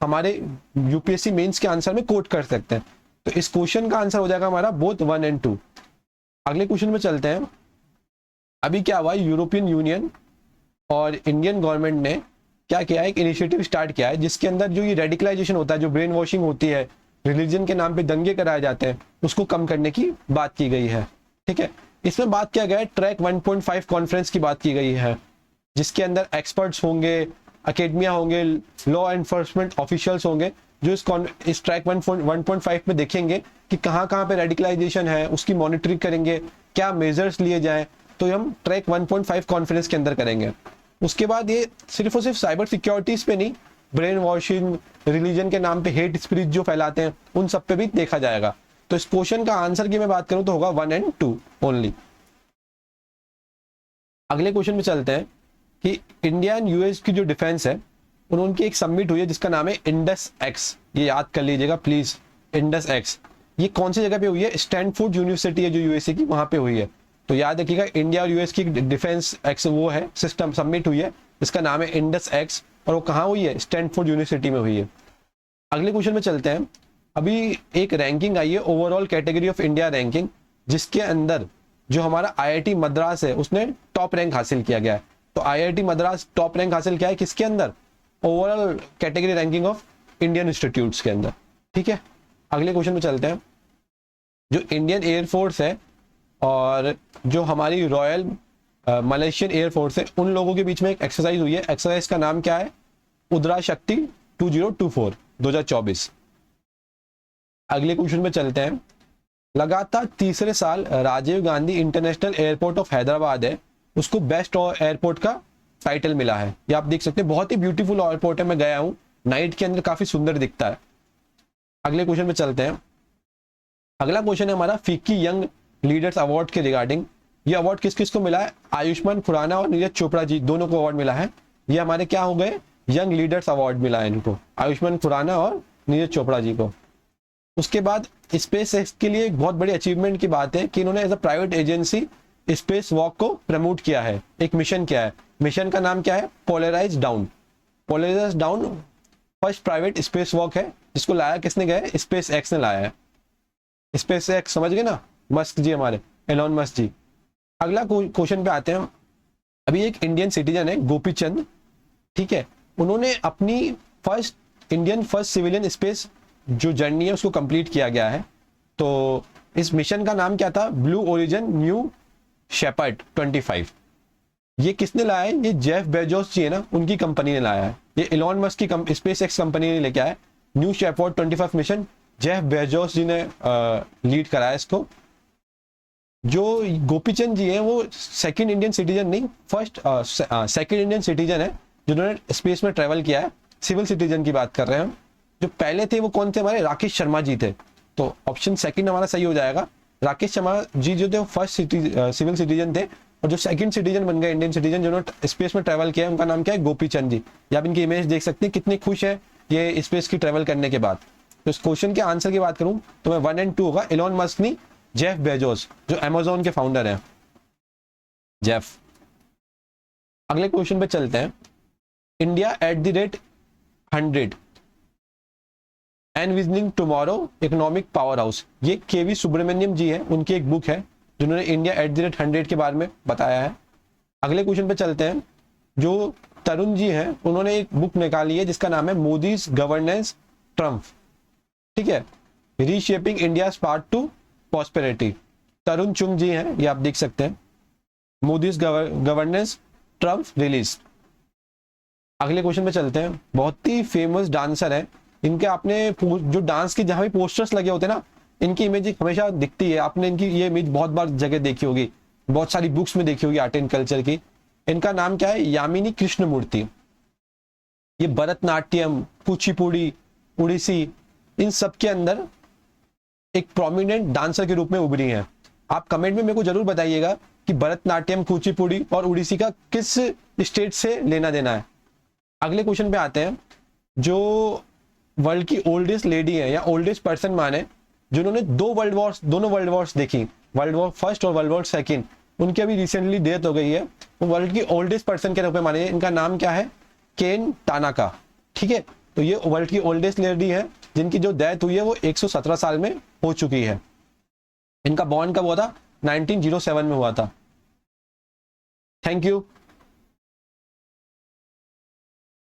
हमारे यूपीएससी मेंस के आंसर में कोट कर सकते हैं। तो इस क्वेश्चन का आंसर हो जाएगा हमारा बोथ 1 और 2। अगले क्वेश्चन में चलते हैं। अभी क्या हुआ, यूरोपियन यूनियन और इंडियन गवर्नमेंट ने क्या किया है, एक इनिशिएटिव स्टार्ट किया है जिसके अंदर जो ये रेडिकलाइजेशन होता है, जो ब्रेन वॉशिंग होती है, रिलीजन के नाम पे दंगे कराए जाते हैं, उसको कम करने की बात की गई है। ठीक है, इसमें बात किया गया है ट्रैक 1.5 कॉन्फ्रेंस की बात की गई है, जिसके अंदर एक्सपर्ट्स होंगे, अकेडमिया होंगे, लॉ एनफोर्समेंट ऑफिशियल्स होंगे, जो इस ट्रैक 1.5 में देखेंगे कि कहाँ पे रेडिकलाइजेशन है, उसकी मॉनिटरिंग करेंगे, क्या मेजर्स लिए जाएं। तो हम ट्रैक 1.5 कॉन्फ्रेंस के अंदर करेंगे। उसके बाद ये सिर्फ और सिर्फ साइबर सिक्योरिटीज पे नहीं, ब्रेन वॉशिंग, रिलीजन के नाम पे हेट स्पीच जो फैलाते हैं, उन सब पे भी देखा जाएगा। तो इस क्वेश्चन का आंसर की मैं बात करूं तो होगा 1 और 2 ओनली। अगले क्वेश्चन में चलते हैं कि इंडिया एंड यूएस की जो डिफेंस है, उनकी एक समिट हुई है जिसका नाम है इंडस एक्स। ये याद कर लीजिएगा प्लीज, इंडस एक्स। ये कौन सी जगह पे हुई है, स्टैनफोर्ड यूनिवर्सिटी है जो यूएसए की, वहां पे हुई है। तो याद रखिएगा, इंडिया और यूएस की डिफेंस एक्स वो है सिस्टम समिट हुई है जिसका नाम है इंडस एक्स, और वो कहाँ हुई है, स्टैनफोर्ड यूनिवर्सिटी में हुई है। अगले क्वेश्चन में चलते हैं। अभी एक रैंकिंग आई है, overall category of India ranking, जिसके अंदर जो हमारा आईआईटी मद्रास है उसने टॉप रैंक हासिल किया गया है। तो आईआईटी मद्रास टॉप रैंक हासिल किया है किसके अंदर, overall category ranking of Indian institutes के अंदर। ठीक है, अगले क्वेश्चन में चलते हैं। जो इंडियन एयरफोर्स है और जो हमारी रॉयल मलेशियन एयरफोर्स है, उन लोगों के बीच में एक एक्सरसाइज हुई है। एक्सरसाइज का नाम क्या है, उद्रा शक्ति 2024 2024। अगले क्वेश्चन में चलते हैं। लगातार तीसरे साल Rajiv Gandhi international airport of Hyderabad है, उसको बेस्ट एयरपोर्ट का टाइटल मिला है। ये आप देख सकते हैं, बहुत ही ब्यूटीफुल एयरपोर्ट है, मैं गया हूं, नाइट के अंदर काफी सुंदर दिखता है। अगले क्वेश्चन में चलते हैं। अगला क्वेश्चन है हमारा फिक्की यंग लीडर्स अवार्ड के रिगार्डिंग। ये अवार्ड किस किस को मिला है, आयुष्मान खुराना और नीरज चोपड़ा जी दोनों को अवार्ड मिला है। ये हमारे क्या हो गए, यंग लीडर्स अवार्ड मिला है इनको, आयुष्मान खुराना और नीरज चोपड़ा जी को। उसके बाद स्पेस एक्स के लिए एक बहुत बड़ी अचीवमेंट की बात है कि इन्होंने as a private agency space walk को प्रमोट किया है, एक मिशन किया है। मिशन का नाम क्या है, Polaris Dawn. Polaris Dawn first private space walk है, जिसको लाया किसने गया है, स्पेस एक्स ने लाया है। स्पेस एक्स समझ गए ना, मस्क जी, हमारे एलॉन मस्क जी। अगला क्वेश्चन पे आते हैं। अभी एक इंडियन सिटीजन है गोपीचंद, ठीक है, उन्होंने अपनी इंडियन फर्स्ट सिविलियन स्पेस जो जर्नी है उसको कंप्लीट किया गया है। तो इस मिशन का नाम क्या था, ब्लू ओरिजिन न्यू शेपर्ड 25। ये किसने लाया है, ये जेफ बेजोस जी है ना, उनकी कंपनी ने लाया है। ये एलॉन मस्क की स्पेस एक्स कंपनी ने लेके आया। New Shepard 25 mission Jeff Bezos ji ने लीड कराया इसको। जो गोपीचंद जी हैं वो सेकंड इंडियन सिटीजन नहीं, सेकंड इंडियन सिटीजन है जिन्होंने स्पेस में ट्रेवल किया है। सिविल सिटीजन की बात कर रहे हैं हम। जो पहले थे वो कौन थे, हमारे राकेश शर्मा जी थे। तो ऑप्शन सेकंड हमारा सही हो जाएगा। राकेश शर्मा जी जो थे वो फर्स्ट सिविल सिटीजन थे, और जो सेकंड सिटीजन बन गए इंडियन सिटीजन जिन्होंने स्पेस में ट्रेवल किया है, उनका नाम क्या है, गोपीचंद जी। या आप इनकी इमेज देख सकते हैं, कितने खुश है ये स्पेस की ट्रेवल करने के बाद। तो इस क्वेश्चन के आंसर की बात करूं तो मैं 1 और 2 होगा, एलॉन मस्क नहीं, जेफ बेजोस जो अमेजोन के फाउंडर हैं, जेफ। अगले क्वेश्चन पे चलते हैं। India @100 envisioning tomorrow economic power house, ये केवी सुब्रमण्यम जी है, उनकी एक बुक है जिन्होंने इंडिया @100 के बारे में बताया है। अगले क्वेश्चन पे चलते हैं। जो तरुण जी हैं उन्होंने एक बुक निकाली है जिसका नाम है मोदीज गवर्नेंस ट्रम्प। ठीक है, reshaping India part two prosperity, Tarun चुंग जी हैं, ये आप देख सकते हैं। Moody's governance Trump release. अगले क्वेश्चन पे चलते हैं। बहुत ही फेमस डांसर है, इनके आपने जो डांस के जहां भी पोस्टर्स लगे होते हैं ना, इनकी इमेज हमेशा दिखती है, आपने इनकी ये इमेज बहुत बार जगह देखी होगी, बहुत सारी बुक्स में देखी होगी आर्ट एंड कल्चर की। इनका नाम क्या है? यामिनी कृष्णमूर्ति। ये भरतनाट्यम, कुचिपुड़ी, उड़ीसी, इन सब के अंदर एक प्रोमिनेंट डांसर के रूप में उभरी हैं। आप कमेंट में मेरे को जरूर बताइएगा कि भरतनाट्यम, कुचिपुड़ी और उड़ीसी का किस स्टेट से लेना देना है। अगले क्वेश्चन पे आते हैं। जो वर्ल्ड की ओल्डेस्ट लेडी है या ओल्डेस्ट पर्सन माने, जिन्होंने दोनों वर्ल्ड वॉर्स देखी, वर्ल्ड वॉर फर्स्ट और वर्ल्ड वॉर सेकंड, उनकी अभी रिसेंटली डेथ हो गई है, वो वर्ल्ड की ओल्डेस्ट पर्सन के रूप में माने। इनका नाम क्या है? केन टानाका। ठीक है, तो ये वर्ल्ड की ओल्डेस्ट लेडी है जिनकी जो डेथ हुई है वो 117 साल में हो चुकी है। इनका बॉर्न कब हुआ था? 1907 में हुआ था। Thank you.